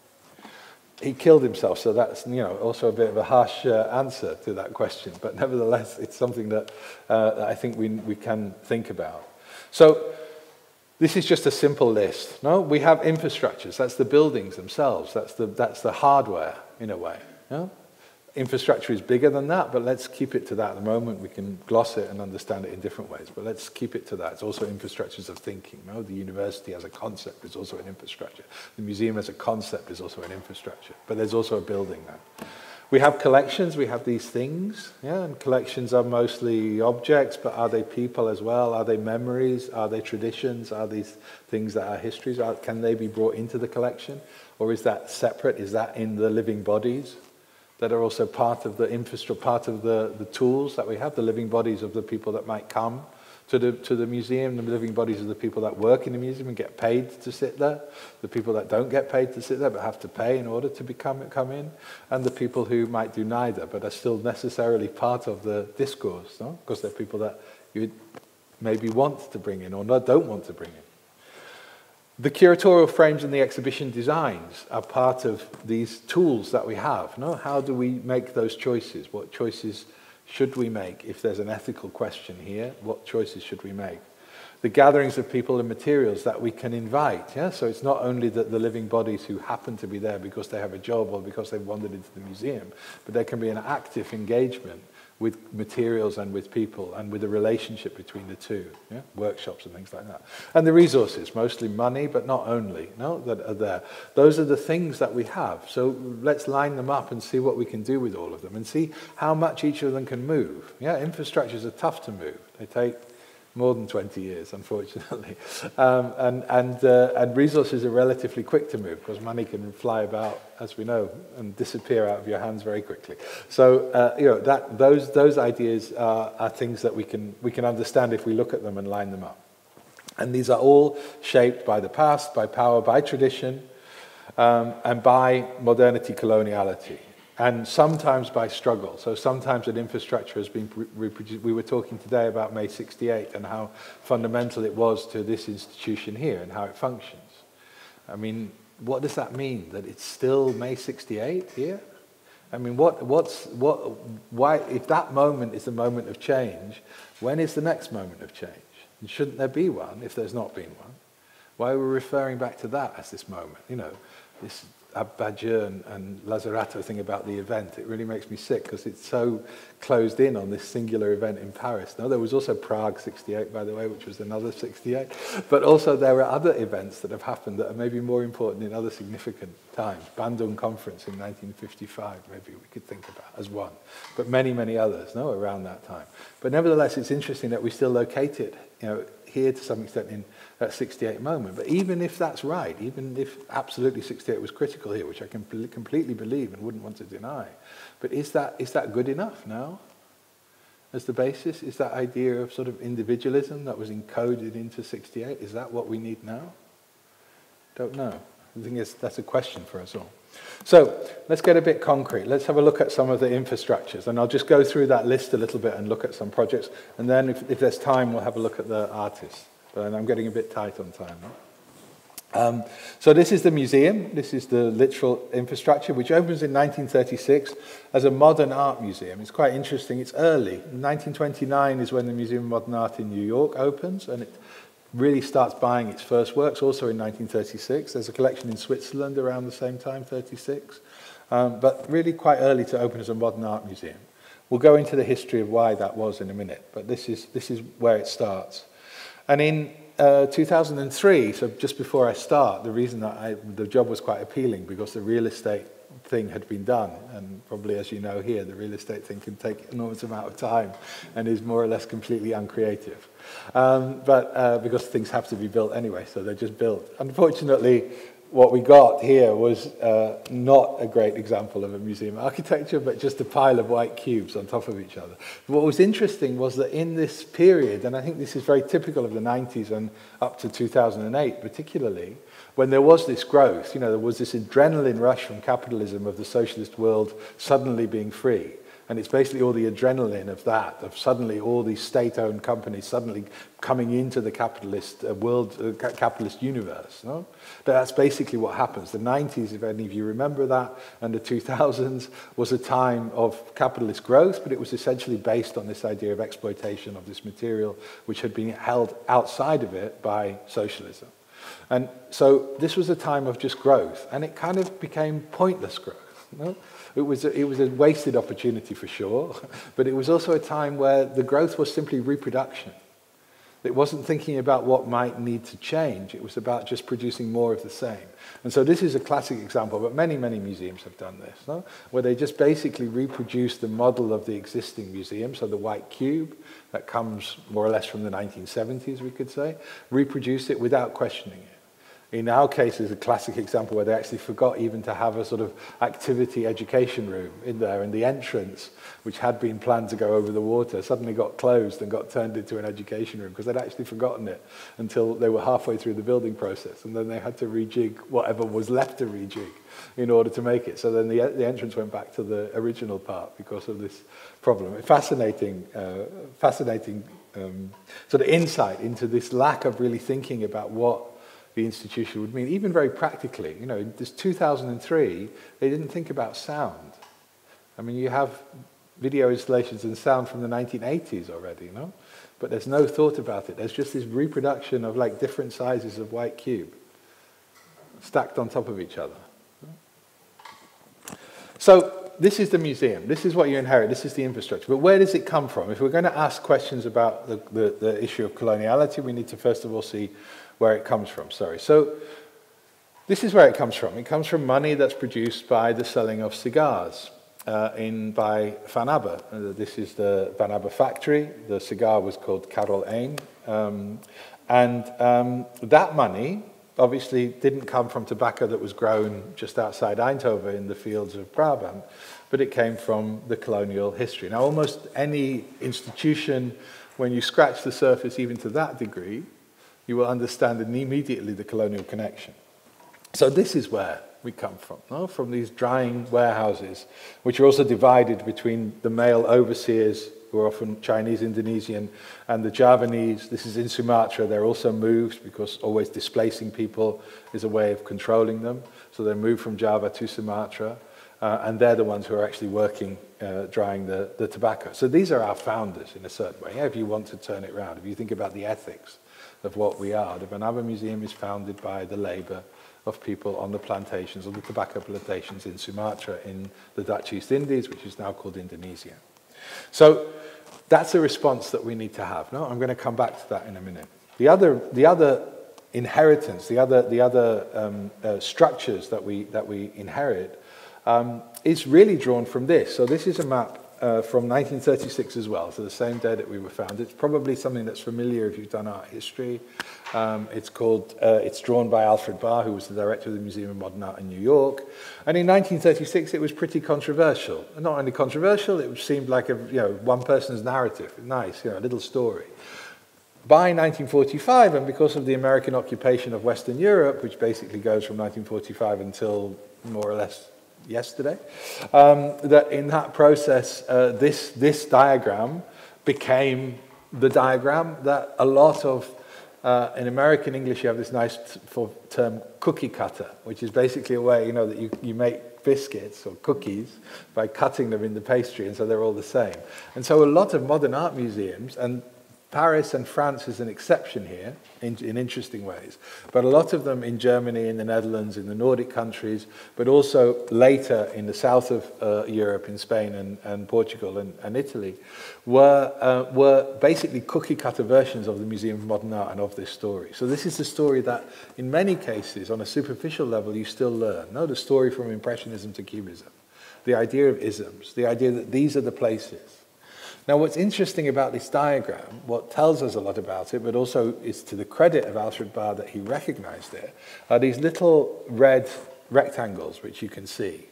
He killed himself, so that's, you know, also a bit of a harsh answer to that question. But nevertheless, it's something that I think we can think about. So this is just a simple list. No, we have infrastructures. That's the buildings themselves. That's the hardware in a way. No? Infrastructure is bigger than that, but let's keep it to that at the moment. We can gloss it and understand it in different ways, but let's keep it to that. It's also infrastructures of thinking. No? The university as a concept is also an infrastructure. The museum as a concept is also an infrastructure, but there's also a building there. We have collections, we have these things, yeah, and collections are mostly objects, but are they people as well? Are they memories? Are they traditions? Are these things that are histories? Can they be brought into the collection? Or is that separate? Is that in the living bodies that are also part of the infrastructure, part of the tools that we have, the living bodies of the people that might come to the museum, the living bodies of the people that work in the museum and get paid to sit there, the people that don't get paid to sit there but have to pay in order to come in, and the people who might do neither but are still necessarily part of the discourse, no? Because they're people that you maybe want to bring in or don't want to bring in. The curatorial frames and the exhibition designs are part of these tools that we have. No? How do we make those choices? What choices should we make? If there's an ethical question here, what choices should we make? The gatherings of people and materials that we can invite. Yeah? So it's not only that the living bodies who happen to be there because they have a job or because they've wandered into the museum, but there can be an active engagement with materials and with people and with the relationship between the two, yeah? Workshops and things like that. And the resources, mostly money, but not only, no, that are there. Those are the things that we have. So let's line them up and see what we can do with all of them and see how much each of them can move. Yeah, infrastructures are tough to move. They take more than 20 years, unfortunately. And resources are relatively quick to move because money can fly about, as we know, and disappear out of your hands very quickly. So, you know, those ideas are things that we can understand if we look at them and line them up. And these are all shaped by the past, by power, by tradition, and by modernity coloniality. And sometimes by struggle. So sometimes an infrastructure has been reproduced. We were talking today about May 68 and how fundamental it was to this institution here and how it functions. I mean, what does that mean? That it's still May 68 here? I mean, why, if that moment is the moment of change, when is the next moment of change? And shouldn't there be one if there's not been one? Why are we referring back to that as this moment? You know, this Badiou and Lazzarato thing about the event, it really makes me sick because it's so closed in on this singular event in Paris. Now, there was also Prague 68, by the way, which was another 68. But also there are other events that have happened that are maybe more important in other significant times. Bandung Conference in 1955, maybe we could think about as one. But many, many others, no, around that time. But nevertheless, it's interesting that we still locate it, you know, here to some extent in that 68 moment. But even if that's right, even if absolutely 68 was critical here, which I can completely believe and wouldn't want to deny, but is that good enough now as the basis? Is that idea of sort of individualism that was encoded into 68, is that what we need now? Don't know. I think that's a question for us all. So let's get a bit concrete. Let's have a look at some of the infrastructures, and I'll just go through that list a little bit and look at some projects, and then if there's time, we'll have a look at the artists. But I'm getting a bit tight on time now. So this is the museum. This is the literal infrastructure, which opens in 1936 as a modern art museum. It's quite interesting. It's early. 1929 is when the Museum of Modern Art in New York opens, and it really starts buying its first works, also in 1936. There's a collection in Switzerland around the same time, 36. But really quite early to open as a modern art museum. We'll go into the history of why that was in a minute, but this is where it starts. And in 2003, so just before I start, the reason that the job was quite appealing because the real estate thing had been done, and probably as you know here, the real estate thing can take an enormous amount of time and is more or less completely uncreative. But because things have to be built anyway, so they're just built. Unfortunately, what we got here was not a great example of a museum architecture, but just a pile of white cubes on top of each other. What was interesting was that in this period, and I think this is very typical of the 90s and up to 2008 particularly, when there was this growth, you know, there was this adrenaline rush from capitalism of the socialist world suddenly being free. And it's basically all the adrenaline of that, of suddenly all these state-owned companies suddenly coming into the capitalist world, capitalist universe. No? That's basically what happens. The 90s, if any of you remember that, and the 2000s was a time of capitalist growth, but it was essentially based on this idea of exploitation of this material, which had been held outside of it by socialism. And so this was a time of just growth, and it kind of became pointless growth. No? It was a wasted opportunity for sure, but it was also a time where the growth was simply reproduction. It wasn't thinking about what might need to change. It was about just producing more of the same. And so this is a classic example, but many, many museums have done this, no? Where they just basically reproduce the model of the existing museum, so the white cube that comes more or less from the 1970s, we could say, reproduce it without questioning it. In our case, is a classic example where they actually forgot even to have a sort of activity education room in there, and the entrance, which had been planned to go over the water, suddenly got closed and got turned into an education room because they'd actually forgotten it until they were halfway through the building process, and then they had to rejig whatever was left to rejig in order to make it. So then the entrance went back to the original part because of this problem. A fascinating sort of insight into this lack of really thinking about what the institution would mean, even very practically. You know, in this 2003, they didn't think about sound. I mean, you have video installations and sound from the 1980s already, you know? But there's no thought about it. There's just this reproduction of like different sizes of white cube stacked on top of each other. So this is the museum. This is what you inherit. This is the infrastructure. But where does it come from? If we're going to ask questions about the issue of coloniality, we need to first of all see where it comes from. So this is where it comes from. It comes from money that's produced by the selling of cigars by Van Abbe. This is the Van Abbe factory. The cigar was called Karel 1. That money obviously didn't come from tobacco that was grown just outside Eindhoven in the fields of Brabant, but it came from the colonial history. Now, almost any institution, when you scratch the surface even to that degree, you will understand immediately the colonial connection. So this is where we come from these drying warehouses, which are also divided between the male overseers, who are often Chinese, Indonesian, and the Javanese. This is in Sumatra. They're also moved because always displacing people is a way of controlling them. So they're moved from Java to Sumatra, and they're the ones who are actually working, drying the tobacco. So these are our founders in a certain way, if you want to turn it around. If you think about the ethics of what we are, the Van Abbe Museum is founded by the labor of people on the plantations, on the tobacco plantations in Sumatra, in the Dutch East Indies, which is now called Indonesia. So that's a response that we need to have. No, I'm going to come back to that in a minute. The other inheritance, the other structures that we inherit is really drawn from this. So this is a map from 1936 as well, so the same day that we were founded. It's probably something that's familiar if you've done art history. It's drawn by Alfred Barr, who was the director of the Museum of Modern Art in New York. And in 1936, it was pretty controversial. And not only controversial, it seemed like one person's narrative. Nice, a little story. By 1945, and because of the American occupation of Western Europe, which basically goes from 1945 until more or less yesterday, that in that process, this diagram became the diagram that a lot of, in American English, you have this nice term, cookie cutter, which is basically a way, that you make biscuits or cookies by cutting them in the pastry, and so they're all the same. And so a lot of modern art museums, and Paris and France is an exception here in interesting ways, but a lot of them in Germany, in the Netherlands, in the Nordic countries, but also later in the south of Europe, in Spain and Portugal and Italy, were basically cookie cutter versions of the Museum of Modern Art and of this story. So this is the story that in many cases, on a superficial level, you still learn. No, the story from Impressionism to Cubism, the idea of isms, the idea that these are the places. Now, what's interesting about this diagram, what tells us a lot about it, but also is to the credit of Alfred Barr that he recognized it, are these little red rectangles, which you can see,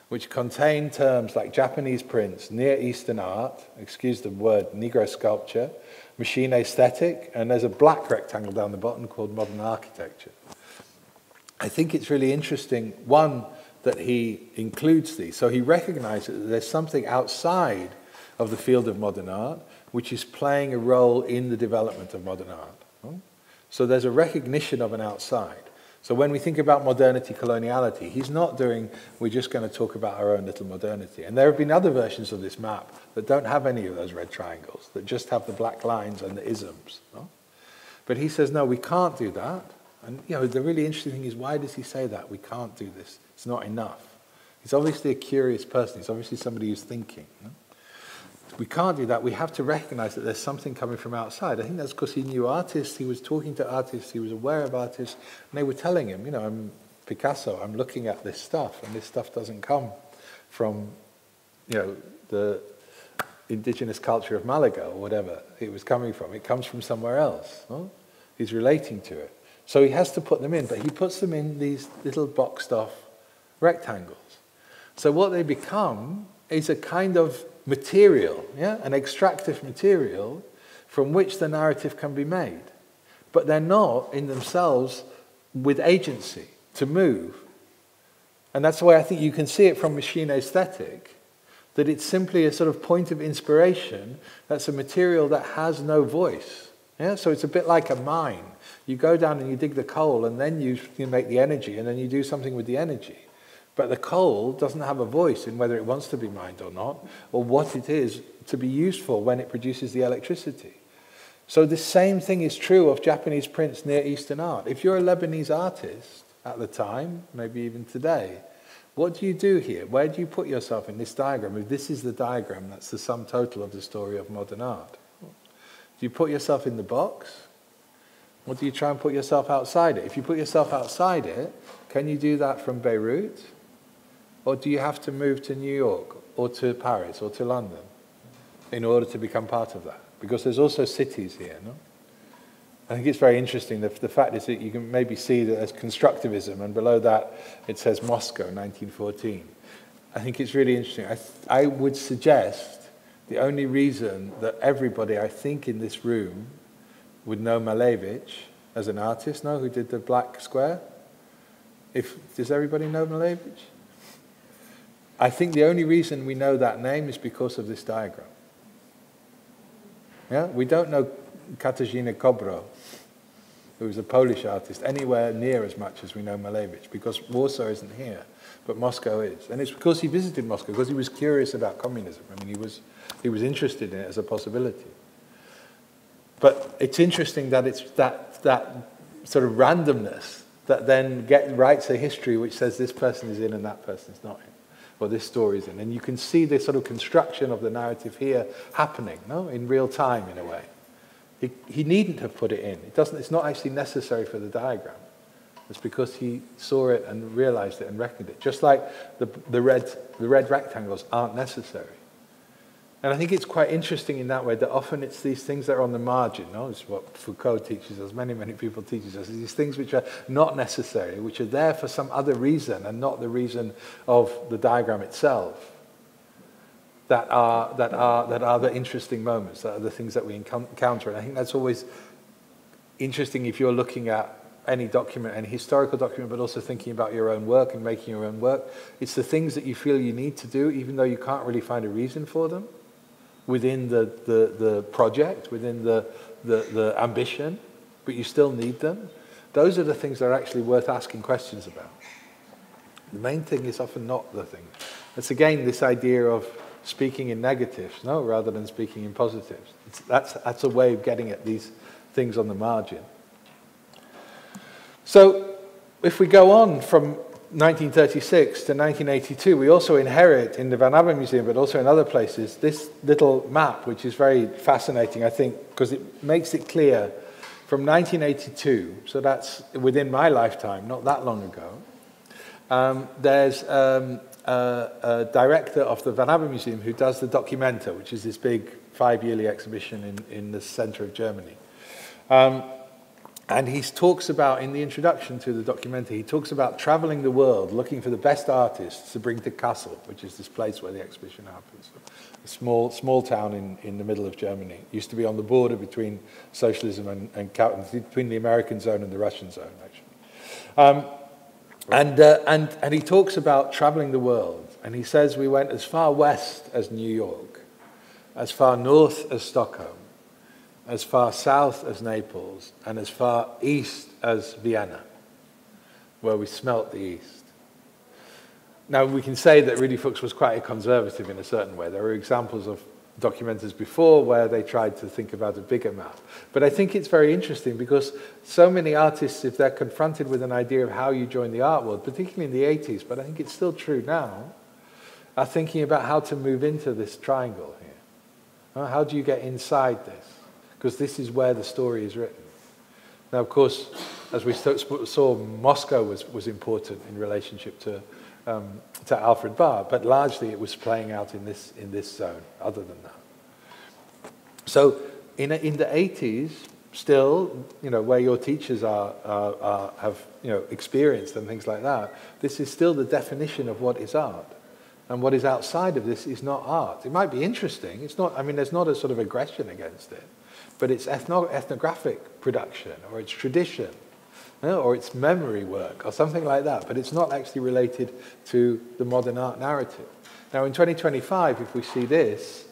which contain terms like Japanese prints, Near Eastern art, excuse the word, Negro sculpture, machine aesthetic, and there's a black rectangle down the bottom called modern architecture. I think it's really interesting, one, that he includes these. So he recognized that there's something outside of the field of modern art, which is playing a role in the development of modern art. So there's a recognition of an outside. So when we think about modernity, coloniality, he's not doing, we're just going to talk about our own little modernity. And there have been other versions of this map that don't have any of those red triangles, that just have the black lines and the isms. But he says, no, we can't do that. And the really interesting thing is, why does he say that? We can't do this. It's not enough. He's obviously a curious person. He's obviously somebody who's thinking. We can't do that. We have to recognize that there's something coming from outside. I think that's because he knew artists, he was talking to artists, he was aware of artists, and they were telling him, I'm Picasso, I'm looking at this stuff, and this stuff doesn't come from, the indigenous culture of Malaga or whatever it was coming from. It comes from somewhere else. He's relating to it. So he has to put them in, but he puts them in these little boxed off rectangles. So what they become is a kind of material, an extractive material from which the narrative can be made. But they're not in themselves with agency to move. And that's why I think you can see it from machine aesthetic, that it's simply a sort of point of inspiration that's a material that has no voice. So it's a bit like a mine. You go down and you dig the coal, and then you make the energy, and then you do something with the energy. But the coal doesn't have a voice in whether it wants to be mined or not, or what it is to be used for when it produces the electricity. So the same thing is true of Japanese prints, Near Eastern art. If you're a Lebanese artist at the time, maybe even today, What do you do here? Where do you put yourself in this diagram? If this is the diagram, that's the sum total of the story of modern art. Do you put yourself in the box? Or do you try and put yourself outside it? If you put yourself outside it, can you do that from Beirut? Or do you have to move to New York, or to Paris, or to London in order to become part of that? Because there's also cities here, no? I think it's very interesting. The fact is that you can maybe see that as constructivism, and below that it says Moscow, 1914. I think it's really interesting. I would suggest the only reason that everybody, I think, in this room would know Malevich as an artist, no, who did the Black Square. Does everybody know Malevich? I think the only reason we know that name is because of this diagram. Yeah, we don't know Katarzyna Kobro, who was a Polish artist, anywhere near as much as we know Malevich, because Warsaw isn't here, but Moscow is. And it's because he visited Moscow, because he was curious about communism. I mean, he was interested in it as a possibility. But it's interesting that it's that sort of randomness that then writes a history which says this person is in and that person is not in, or this story is in. And you can see this sort of construction of the narrative here happening, no, in real time in a way. He needn't have put it in. It's not actually necessary for the diagram. It's because he saw it and realized it and reckoned it. Just like the red rectangles aren't necessary. And I think it's quite interesting in that way that often it's these things that are on the margin. No? It's what Foucault teaches us, many people teach us. These things which are not necessary, which are there for some other reason and not the reason of the diagram itself. That are the interesting moments, that are the things that we encounter. And I think that's always interesting if you're looking at any document, any historical document, but also thinking about your own work and making your own work. It's the things that you feel you need to do, even though you can't really find a reason for them, within the project, within the ambition, but you still need them. Those are the things that are actually worth asking questions about. The main thing is often not the thing. It's again this idea of speaking in negatives, no, rather than speaking in positives. That's a way of getting at these things on the margin. So, if we go on from 1936 to 1982, we also inherit in the Van Abbe Museum, but also in other places, this little map, which is very fascinating, I think, because it makes it clear from 1982, so that's within my lifetime, not that long ago, there's a director of the Van Abbe Museum who does the Documenta, which is this big 5-yearly exhibition in the center of Germany. And he talks about, in the introduction to the Documenta, he talks about traveling the world, looking for the best artists to bring to Kassel, which is this place where the exhibition happens. A small town in the middle of Germany. It used to be on the border between socialism and between the American zone and the Russian zone, actually. And he talks about traveling the world, and he says we went as far west as New York, as far north as Stockholm, as far south as Naples, and as far east as Vienna, where we smelt the East. Now, we can say that Rudi Fuchs was quite a conservative in a certain way. There were examples of documenters before where they tried to think about a bigger map. But I think it's very interesting because so many artists, if they're confronted with an idea of how you join the art world, particularly in the 80s, but I think it's still true now, are thinking about how to move into this triangle here. How do you get inside this? Because this is where the story is written. Now, of course, as we saw, Moscow was important in relationship to Alfred Barr, but largely it was playing out in this zone. Other than that, so in the 80s, still, where your teachers have experienced and things like that, this is still the definition of what is art. And what is outside of this is not art. It might be interesting. It's not. I mean, there's not a sort of aggression against it. But it's ethnographic production, or it's tradition, or it's memory work, or something like that. But it's not actually related to the modern art narrative. Now, in 2025, if we see this,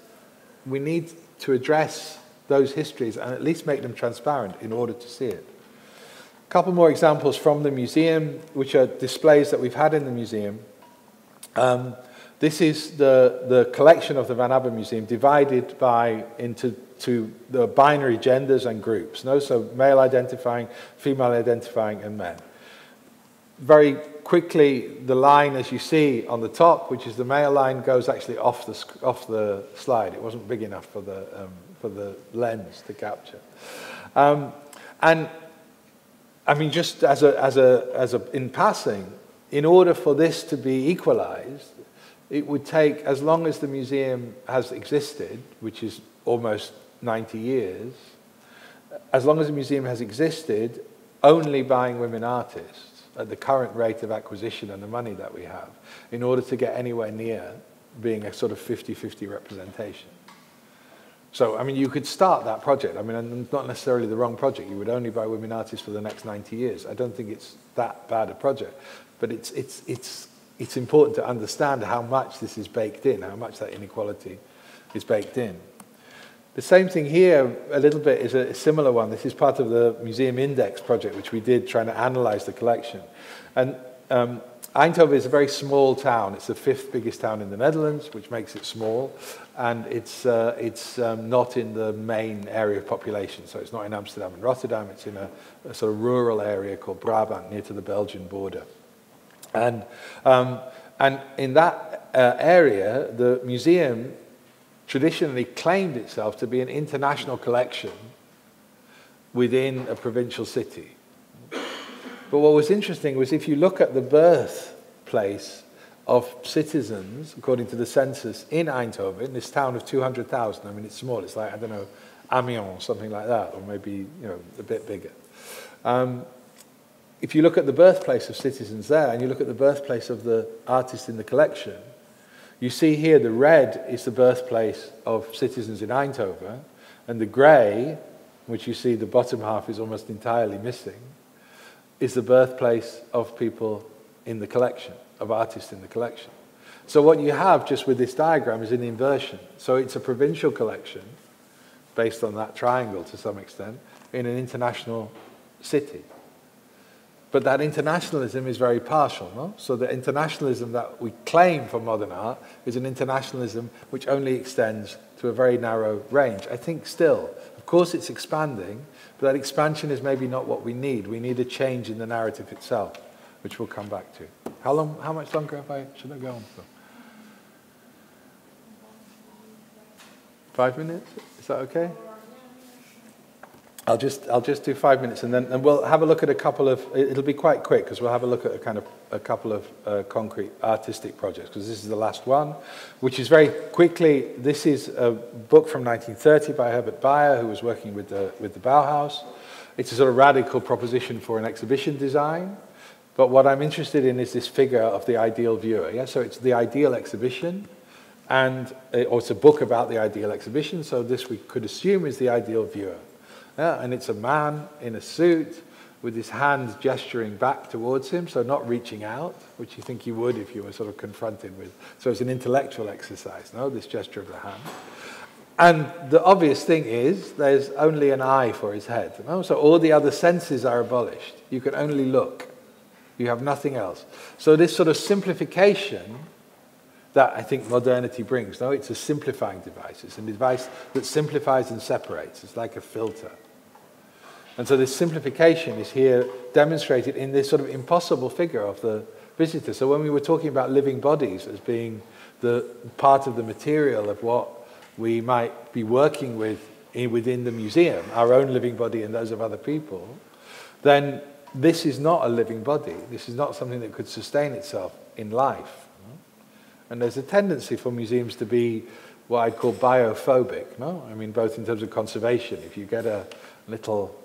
we need to address those histories and at least make them transparent in order to see it. A couple more examples from the museum, which are displays that we've had in the museum. This is the collection of the Van Abbe Museum divided into the binary genders and groups. So male identifying, female identifying, and men. Very quickly, the line, as you see on the top, which is the male line, goes actually off the slide. It wasn't big enough for the lens to capture. And I mean, just in passing, in order for this to be equalized, it would take, as long as the museum has existed, which is almost 90 years, as long as the museum has existed, only buying women artists at the current rate of acquisition and the money that we have, in order to get anywhere near being a sort of 50-50 representation. So, I mean, you could start that project. I mean, and it's not necessarily the wrong project. You would only buy women artists for the next 90 years. I don't think it's that bad a project. But it's important to understand how much this is baked in, how much that inequality is baked in. The same thing here, a little bit, is a similar one. This is part of the Museum Index project, which we did trying to analyze the collection. And Eindhoven is a very small town. It's the 5th biggest town in the Netherlands, which makes it small. And it's not in the main area of population. So it's not in Amsterdam and Rotterdam. It's in a sort of rural area called Brabant, near to the Belgian border. And in that area, the museum traditionally claimed itself to be an international collection within a provincial city. But what was interesting was if you look at the birthplace of citizens, according to the census in Eindhoven, this town of 200,000, I mean, it's small, it's like, I don't know, Amiens, something like that, or maybe, a bit bigger. If you look at the birthplace of citizens there, and you look at the birthplace of the artist in the collection, you see here the red is the birthplace of citizens in Eindhoven, and the grey, which you see the bottom half is almost entirely missing, is the birthplace of people in the collection, of artists in the collection. So what you have just with this diagram is an inversion. So it's a provincial collection, based on that triangle to some extent, in an international city. But that internationalism is very partial, no? So the internationalism that we claim for modern art is an internationalism which only extends to a very narrow range. I think still, of course it's expanding, but that expansion is maybe not what we need. We need a change in the narrative itself, which we'll come back to. How much longer should I go on for? 5 minutes? Is that okay? I'll just do 5 minutes, and we'll have a look at a couple of. It'll be quite quick because we'll have a look at a couple of concrete artistic projects, because this is the last one, which is very quickly. This is a book from 1930 by Herbert Bayer, who was working with the Bauhaus. It's a sort of radical proposition for an exhibition design. But what I'm interested in is this figure of the ideal viewer. Yeah, so it's the ideal exhibition, or it's a book about the ideal exhibition. So this we could assume is the ideal viewer. Yeah, and it's a man in a suit with his hands gesturing back towards him, so not reaching out, which you think you would if you were sort of confronted with. So it's an intellectual exercise, no, this gesture of the hand. And the obvious thing is there's only an eye for his head. No? So all the other senses are abolished. You can only look. You have nothing else. So this sort of simplification that I think modernity brings, no, it's a simplifying device. It's a device that simplifies and separates. It's like a filter. And so this simplification is here demonstrated in this sort of impossible figure of the visitor. So when we were talking about living bodies as being the part of the material of what we might be working with within the museum, our own living body and those of other people, then this is not a living body. This is not something that could sustain itself in life. And there's a tendency for museums to be what I'd call biophobic, no? I mean, both in terms of conservation. If you get a little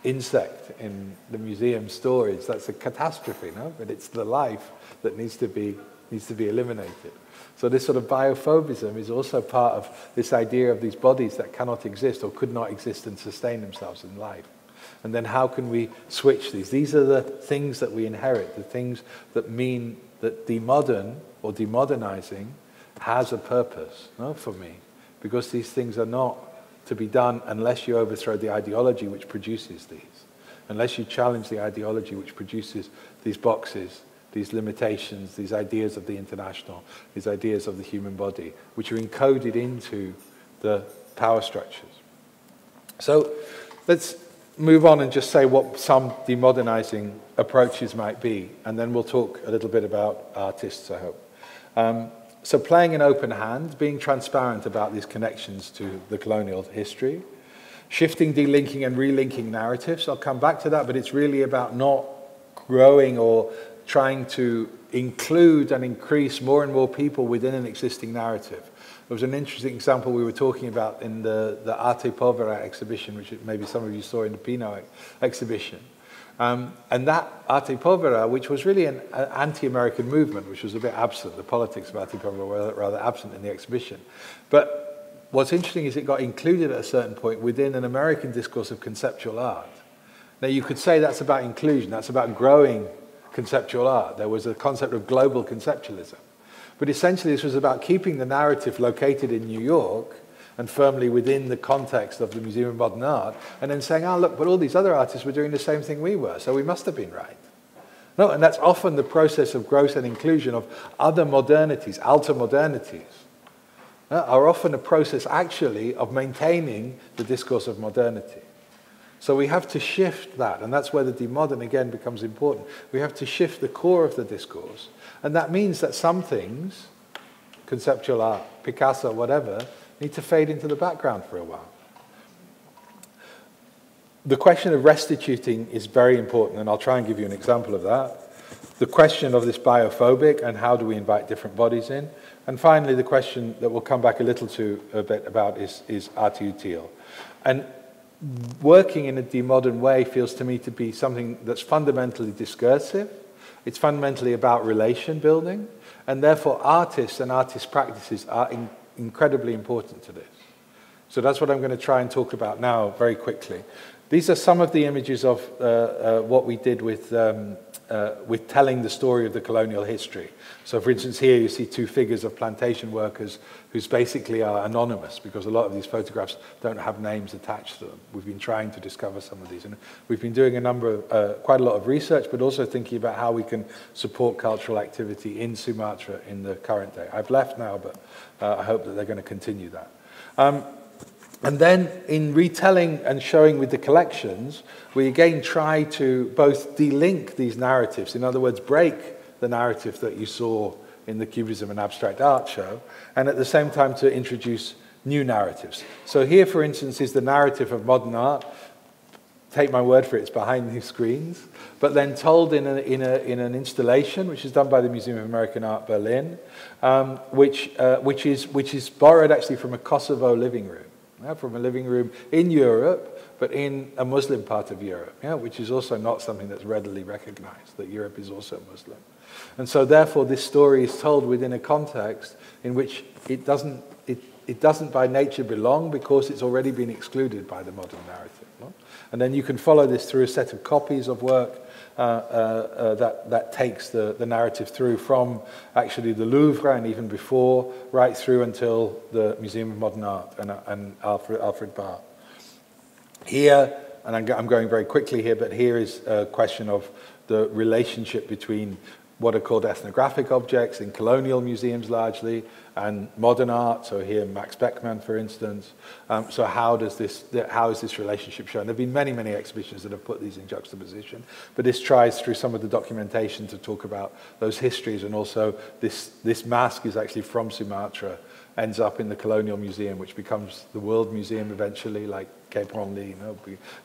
insect in the museum storage, that's a catastrophe, no? But it's the life that needs to be eliminated. So this sort of biophobism is also part of this idea of these bodies that cannot exist or could not exist and sustain themselves in life. And then how can we switch these? These are the things that we inherit, the things that mean that the modern or demodernizing has a purpose, no, for me. Because these things are not to be done unless you overthrow the ideology which produces these. Unless you challenge the ideology which produces these boxes, these limitations, these ideas of the international, these ideas of the human body, which are encoded into the power structures. So let's move on and just say what some demodernizing approaches might be, and then we'll talk a little bit about artists, I hope. So playing an open hand, being transparent about these connections to the colonial history, shifting, delinking, and relinking narratives. I'll come back to that, but it's really about not growing or trying to include and increase more and more people within an existing narrative. There was an interesting example we were talking about in the Arte Povera exhibition, which maybe some of you saw in the Pinot exhibition. And that Arte Povera, which was really an anti-American movement, which was a bit absent, the politics of Arte Povera were rather absent in the exhibition. But what's interesting is it got included at a certain point within an American discourse of conceptual art. Now you could say that's about inclusion, that's about growing conceptual art. There was a concept of global conceptualism. But essentially this was about keeping the narrative located in New York and firmly within the context of the Museum of Modern Art, and then saying, oh, look, but all these other artists were doing the same thing we were, so we must have been right. No, and that's often the process of growth and inclusion of other modernities, alter modernities, are often a process actually of maintaining the discourse of modernity. So we have to shift that, and that's where the demodern again becomes important. We have to shift the core of the discourse, and that means that some things, conceptual art, Picasso, whatever, need to fade into the background for a while. The question of restituting is very important, and I'll try and give you an example of that. The question of this biophobic and how do we invite different bodies in. And finally, the question that we'll come back a little to a bit about is art utile. And working in a demodern way feels to me to be something that's fundamentally discursive. It's fundamentally about relation building, and therefore artists and artist practices are incredibly important to this. So that's what I'm going to try and talk about now very quickly. These are some of the images of what we did with telling the story of the colonial history. So for instance, here you see two figures of plantation workers who basically are anonymous because a lot of these photographs don't have names attached to them. We've been trying to discover some of these, and we've been doing quite a lot of research, but also thinking about how we can support cultural activity in Sumatra in the current day. I've left now, but I hope that they're going to continue that. And then in retelling and showing with the collections, we again try to both delink these narratives, in other words, break the narrative that you saw in the Cubism and Abstract Art show, and at the same time to introduce new narratives. So here, for instance, is the narrative of modern art. Take my word for it, it's behind these screens, but then told in an installation which is done by the Museum of American Art Berlin, which is borrowed actually from a Kosovo living room. From a living room in Europe, but in a Muslim part of Europe, which is also not something that's readily recognized, that Europe is also Muslim. And so therefore this story is told within a context in which it doesn't by nature belong because it's already been excluded by the modern narrative. No? And then you can follow this through a set of copies of work that takes the narrative through from actually the Louvre and even before, right through until the Museum of Modern Art and Alfred Barr. Here, and I'm going very quickly here, but here is a question of the relationship between what are called ethnographic objects in colonial museums largely, and modern art. So here, Max Beckmann, for instance. So how is this relationship shown? There have been many, many exhibitions that have put these in juxtaposition, but this tries through some of the documentation to talk about those histories, and also this mask is actually from Sumatra, ends up in the Colonial Museum, which becomes the World Museum eventually, like Cape Romney,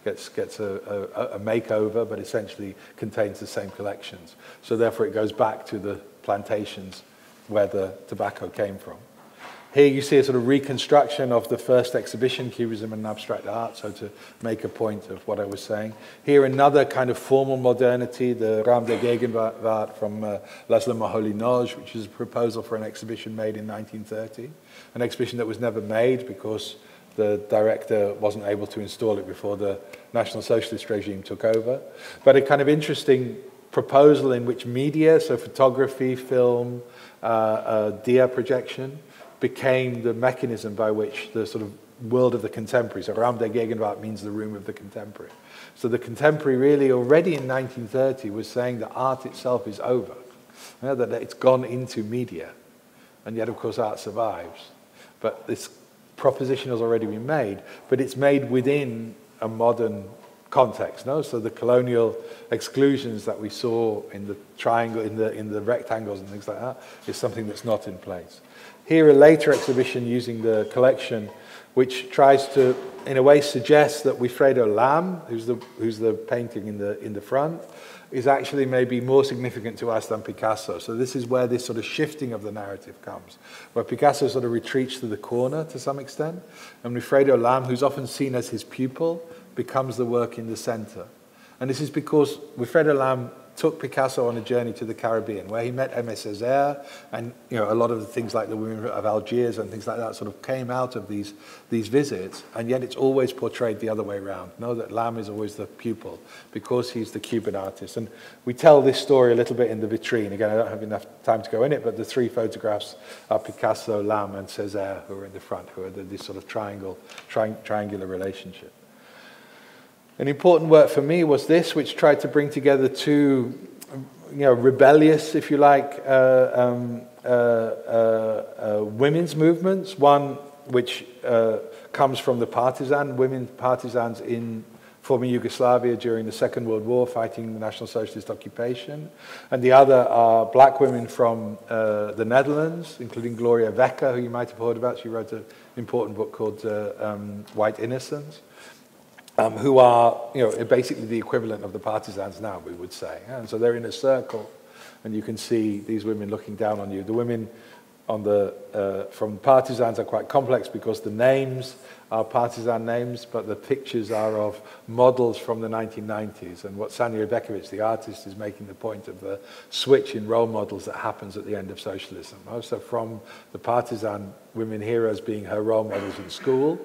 gets a makeover, but essentially contains the same collections. So therefore it goes back to the plantations where the tobacco came from. Here you see a sort of reconstruction of the first exhibition, Cubism and Abstract Art, so to make a point of what I was saying. Here another kind of formal modernity, the Raum der Gegenwart from Laszlo Moholy-Nagy, which is a proposal for an exhibition made in 1930, an exhibition that was never made because the director wasn't able to install it before the National Socialist regime took over. But a kind of interesting proposal in which media, so photography, film, dia projection, became the mechanism by which the sort of world of the contemporary, so Raum der Gegenwart means the room of the contemporary. So the contemporary really already in 1930 was saying that art itself is over, that it's gone into media. And yet, of course, art survives. But this proposition has already been made, but it's made within a modern context, no? So the colonial exclusions that we saw in the triangle, in the rectangles and things like that, is something that's not in place. Here, a later exhibition using the collection, which tries to, in a way, suggest that Wilfredo Lam, who's the painting in the front, is actually maybe more significant to us than Picasso. So this is where this sort of shifting of the narrative comes, where Picasso sort of retreats to the corner to some extent, and Wilfredo Lam, who's often seen as his pupil, becomes the work in the center. And this is because Wilfredo Lam took Picasso on a journey to the Caribbean, where he met Aimé Césaire, and a lot of the things like the women of Algiers and things like that sort of came out of these visits, and yet it's always portrayed the other way around. Know that Lam is always the pupil, because he's the Cuban artist. And we tell this story a little bit in the vitrine. Again, I don't have enough time to go in it, but the three photographs are Picasso, Lam, and Césaire, who are in the front, who are this sort of triangular relationship. An important work for me was this, which tried to bring together two, rebellious, if you like, women's movements. One which comes from the women partisans in former Yugoslavia during the Second World War, fighting the National Socialist occupation. And the other are black women from the Netherlands, including Gloria Wekker, who you might have heard about. She wrote an important book called White Innocence. Who are, basically the equivalent of the partisans now, we would say. And so they're in a circle, and you can see these women looking down on you. The women from partisans are quite complex because the names are partisan names, but the pictures are of models from the 1990s. And what Sanja Ivekovic, the artist, is making the point of the switch in role models that happens at the end of socialism. Also from the partisan women heroes being her role models in school,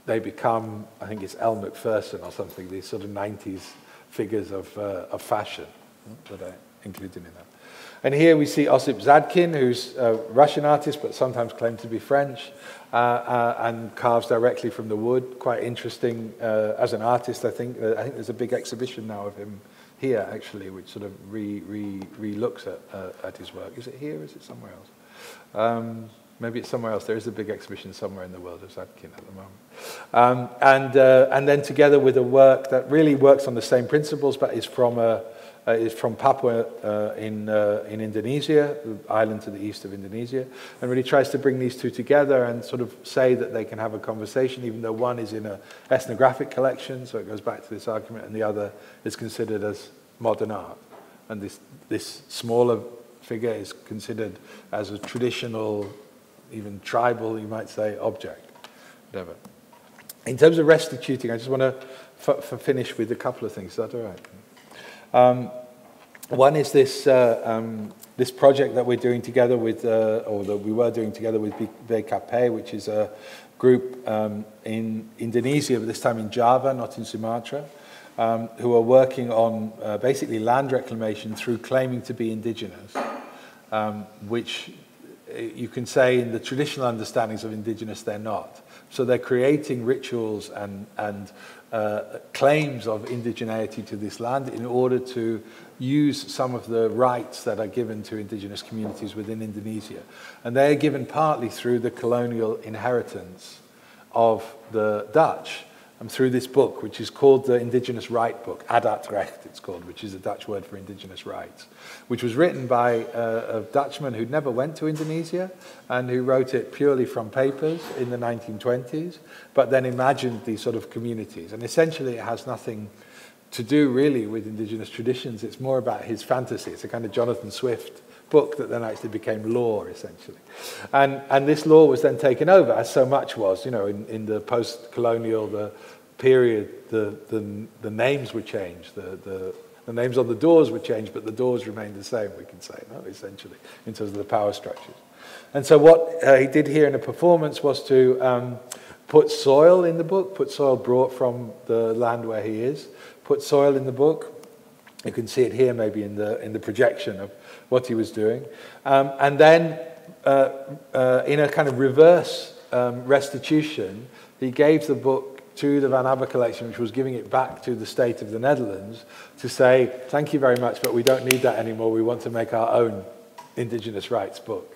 they become, I think it's Elle Macpherson or something, these sort of 90s figures of fashion that are included in that. And here we see Osip Zadkin, who's a Russian artist, but sometimes claimed to be French, and carves directly from the wood. Quite interesting as an artist, I think. I think there's a big exhibition now of him here, actually, which sort of re-looks at his work. Is it here or is it somewhere else? Maybe it's somewhere else. There is a big exhibition somewhere in the world of Zadkin at the moment. And then together with a work that really works on the same principles, but is from Papua in Indonesia, the island to the east of Indonesia, and really tries to bring these two together and sort of say that they can have a conversation, even though one is in an ethnographic collection, so it goes back to this argument, and the other is considered as modern art. And this smaller figure is considered as a traditional, even tribal, you might say, object, whatever. In terms of restituting, I just want to finish with a couple of things. Is that all right? One is this project that we're doing together with, or that we were doing together with BKP, which is a group in Indonesia, but this time in Java, not in Sumatra, who are working on basically land reclamation through claiming to be indigenous, which you can say in the traditional understandings of indigenous, they're not. So they're creating rituals and claims of indigeneity to this land in order to use some of the rights that are given to indigenous communities within Indonesia. And they're given partly through the colonial inheritance of the Dutch, through this book, which is called the Indigenous Right Book, Adatrecht it's called, which is a Dutch word for indigenous rights, which was written by a Dutchman who'd never went to Indonesia and who wrote it purely from papers in the 1920s, but then imagined these sort of communities. And essentially it has nothing to do really with indigenous traditions. It's more about his fantasy. It's a kind of Jonathan Swift book that then actually became law, essentially. And this law was then taken over, as so much was, in the post-colonial, the period, the names were changed, the names on the doors were changed, but the doors remained the same, we can say, essentially, in terms of the power structures. And so what he did here in a performance was to put soil in the book, put soil brought from the land where he is, put soil in the book. You can see it here maybe in the projection of what he was doing. And then in a kind of reverse restitution, he gave the book to the Van Abbe collection, which was giving it back to the state of the Netherlands to say, thank you very much, but we don't need that anymore. We want to make our own indigenous rights book.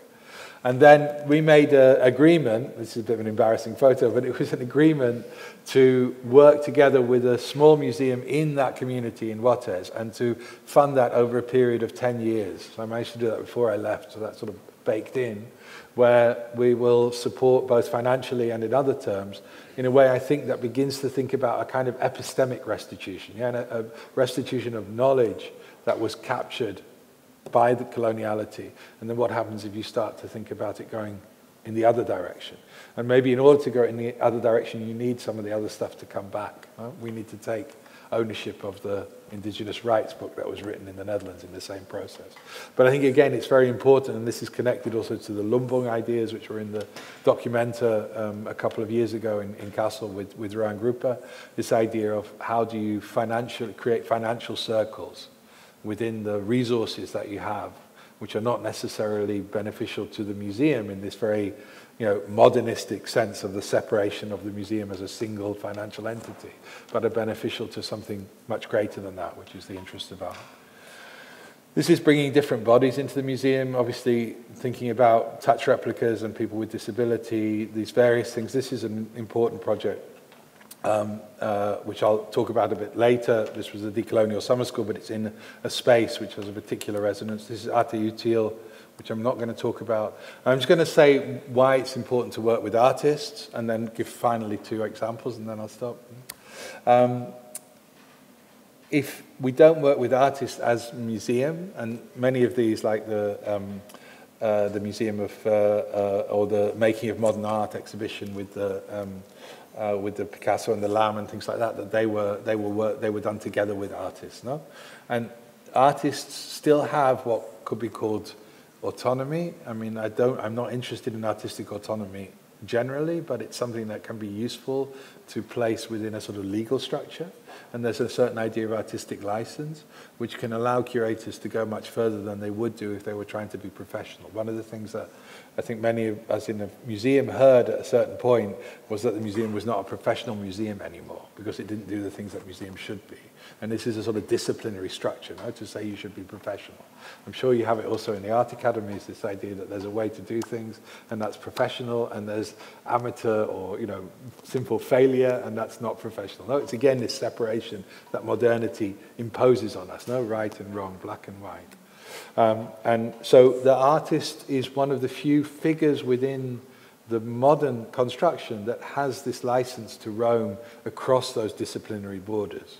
And then we made an agreement, this is a bit of an embarrassing photo, but it was an agreement to work together with a small museum in that community in Huates and to fund that over a period of 10 years. So I managed to do that before I left, so that's sort of baked in, where we will support both financially and in other terms in a way I think that begins to think about a kind of epistemic restitution, yeah, and a restitution of knowledge that was captured by the coloniality, and then what happens if you start to think about it going in the other direction. And maybe in order to go in the other direction, you need some of the other stuff to come back. Right? We need to take ownership of the indigenous rights book that was written in the Netherlands in the same process. But I think, again, it's very important, and this is connected also to the Lumbung ideas, which were in the Documenta a couple of years ago in Kassel with Rohan Grupa, this idea of how do you create financial circles within the resources that you have, which are not necessarily beneficial to the museum in this very, modernistic sense of the separation of the museum as a single financial entity, but are beneficial to something much greater than that, which is the interest of art. This is bringing different bodies into the museum, obviously thinking about touch replicas and people with disability, these various things. This is an important project which I'll talk about a bit later. This was a decolonial summer school, but it's in a space which has a particular resonance. This is Arte Util, which I'm not going to talk about. I'm just going to say why it's important to work with artists, and then give finally 2 examples, and then I'll stop. If we don't work with artists as a museum, and many of these, like the Museum of, or the Making of Modern Art exhibition with the Picasso and the Lamb and things like that, that they were done together with artists, no? And artists still have what could be called autonomy. I mean, I'm not interested in artistic autonomy generally, but it's something that can be useful to place within a sort of legal structure. And there's a certain idea of artistic license, which can allow curators to go much further than they would do if they were trying to be professional. One of the things that I think many of us in the museum heard at a certain point was that the museum was not a professional museum anymore because it didn't do the things that museums should be. And this is a sort of disciplinary structure, no, to say you should be professional. I'm sure you have it also in the art academies, this idea that there's a way to do things, and that's professional, and there's amateur or, simple failure, and that's not professional. No, it's again this separation that modernity imposes on us, no, right and wrong, black and white. And so the artist is one of the few figures within the modern construction that has this license to roam across those disciplinary borders.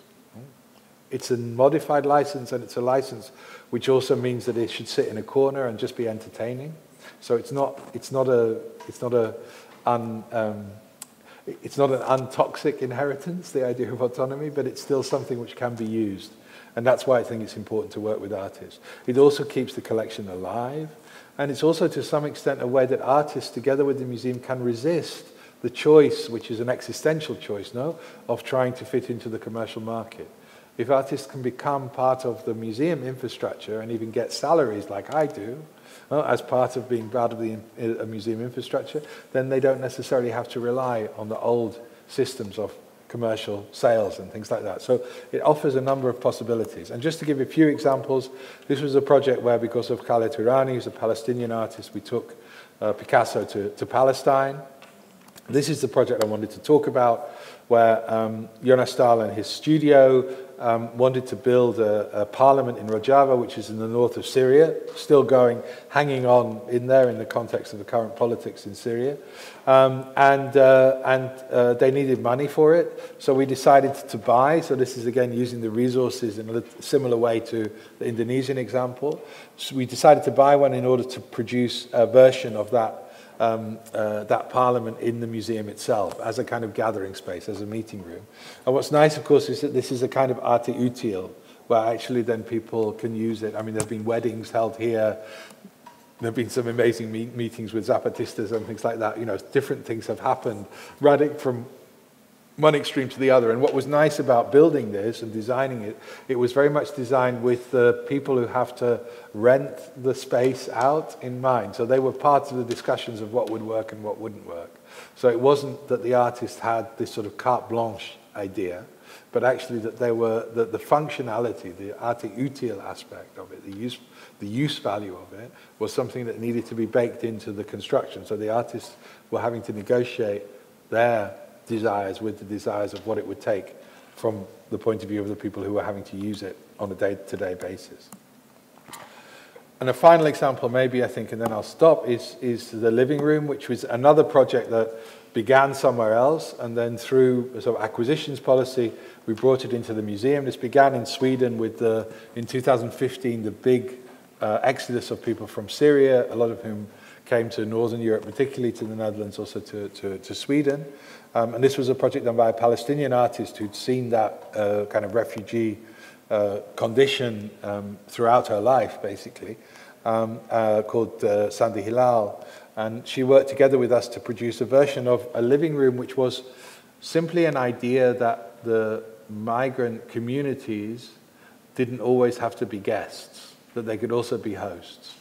It's a modified license, and it's a license which also means that it should sit in a corner and just be entertaining. So it's not an untoxic inheritance, the idea of autonomy, but it's still something which can be used. And that's why I think it's important to work with artists. It also keeps the collection alive, and it's also to some extent a way that artists together with the museum can resist the choice, which is an existential choice, no, of trying to fit into the commercial market. If artists can become part of the museum infrastructure and even get salaries like I do, as part of being part of the museum infrastructure, then they don't necessarily have to rely on the old systems of commercial sales and things like that. So it offers a number of possibilities. And just to give you a few examples, this was a project where, because of Khaled Tourani, who's a Palestinian artist, we took Picasso to Palestine. This is the project I wanted to talk about, where Jonas Staal and his studio wanted to build a parliament in Rojava, which is in the north of Syria, still going, hanging on in there in the context of the current politics in Syria. And they needed money for it, so we decided to buy. So this is, again, using the resources in a similar way to the Indonesian example. So we decided to buy one in order to produce a version of that parliament in the museum itself as a kind of gathering space, as a meeting room. And what's nice, of course, is that this is a kind of arte util, where actually then people can use it. I mean, there have been weddings held here. There have been some amazing meetings with Zapatistas and things like that. Different things have happened, running from one extreme to the other. And what was nice about building this and designing it, it was very much designed with the people who have to rent the space out in mind. So they were part of the discussions of what would work and what wouldn't work. So it wasn't that the artist had this sort of carte blanche idea. but actually that they were, that the functionality, the arte utile aspect of it, the use value of it, was something that needed to be baked into the construction. So the artists were having to negotiate their desires with the desires of what it would take from the point of view of the people who were having to use it on a day-to-day basis. And a final example, maybe, I think, and then I'll stop, is the living room, which was another project that began somewhere else, and then through a sort of acquisitions policy, we brought it into the museum. This began in Sweden with in 2015, the big exodus of people from Syria, a lot of whom came to Northern Europe, particularly to the Netherlands, also to Sweden. And this was a project done by a Palestinian artist who'd seen that kind of refugee condition throughout her life, basically, called Sandy Hilal. And she worked together with us to produce a version of a living room which was simply an idea that the migrant communities didn't always have to be guests, that they could also be hosts.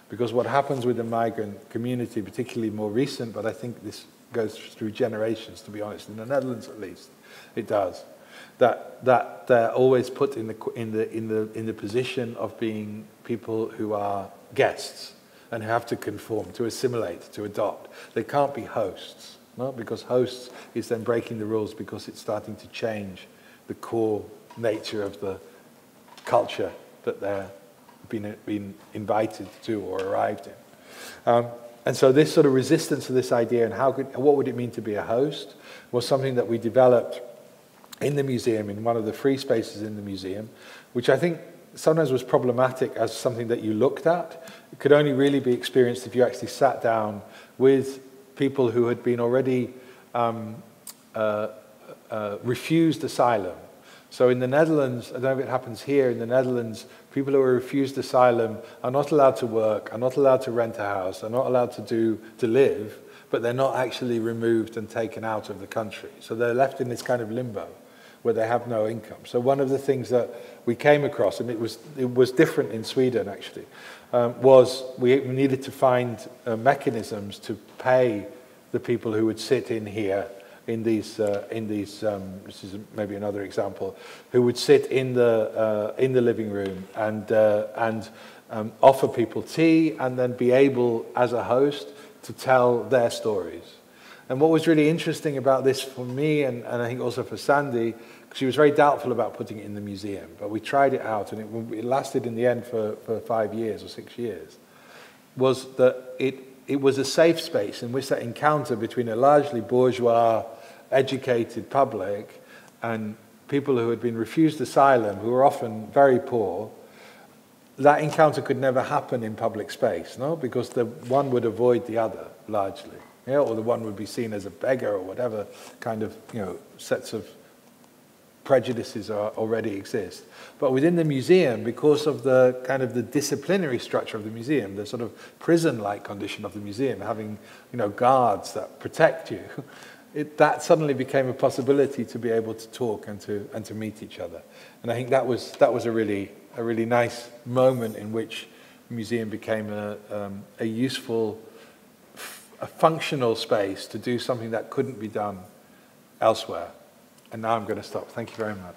Because what happens with the migrant community, particularly more recent, but I think this goes through generations, to be honest, in the Netherlands at least, it does, that they're always put in the position of being people who are guests and who have to conform, to assimilate, to adopt. They can't be hosts, no? Because hosts is then breaking the rules because it's starting to change the core nature of the culture that they're been invited to or arrived in. And so this sort of resistance to this idea and what would it mean to be a host was something that we developed in the museum, in one of the free spaces in the museum, which I think sometimes was problematic as something that you looked at. It could only really be experienced if you actually sat down with people who had been already refused asylum. So in the Netherlands, I don't know if it happens here, in the Netherlands, people who are refused asylum are not allowed to work, are not allowed to rent a house, are not allowed to live, but they're not actually removed and taken out of the country. So they're left in this kind of limbo where they have no income. So one of the things that we came across, and it was different in Sweden actually, was we needed to find mechanisms to pay the people who would sit in here in these, this is maybe another example, who would sit in the living room and offer people tea and then be able, as a host, to tell their stories. And what was really interesting about this for me, and I think also for Sandy, she was very doubtful about putting it in the museum, but we tried it out, and it lasted in the end for 5 years or 6 years, was that it was a safe space in which that encounter between a largely bourgeois, educated public and people who had been refused asylum, who were often very poor, that encounter could never happen in public space, no? Because the one would avoid the other, largely. You know, or the one would be seen as a beggar or whatever kind of, sets of prejudices already exist. But within the museum, because of the kind of the disciplinary structure of the museum, the sort of prison-like condition of the museum, having, guards that protect you, that suddenly became a possibility to be able to talk and to meet each other. And I think that was a really nice moment in which the museum became a useful, a functional space to do something that couldn't be done elsewhere. And now I'm going to stop. Thank you very much.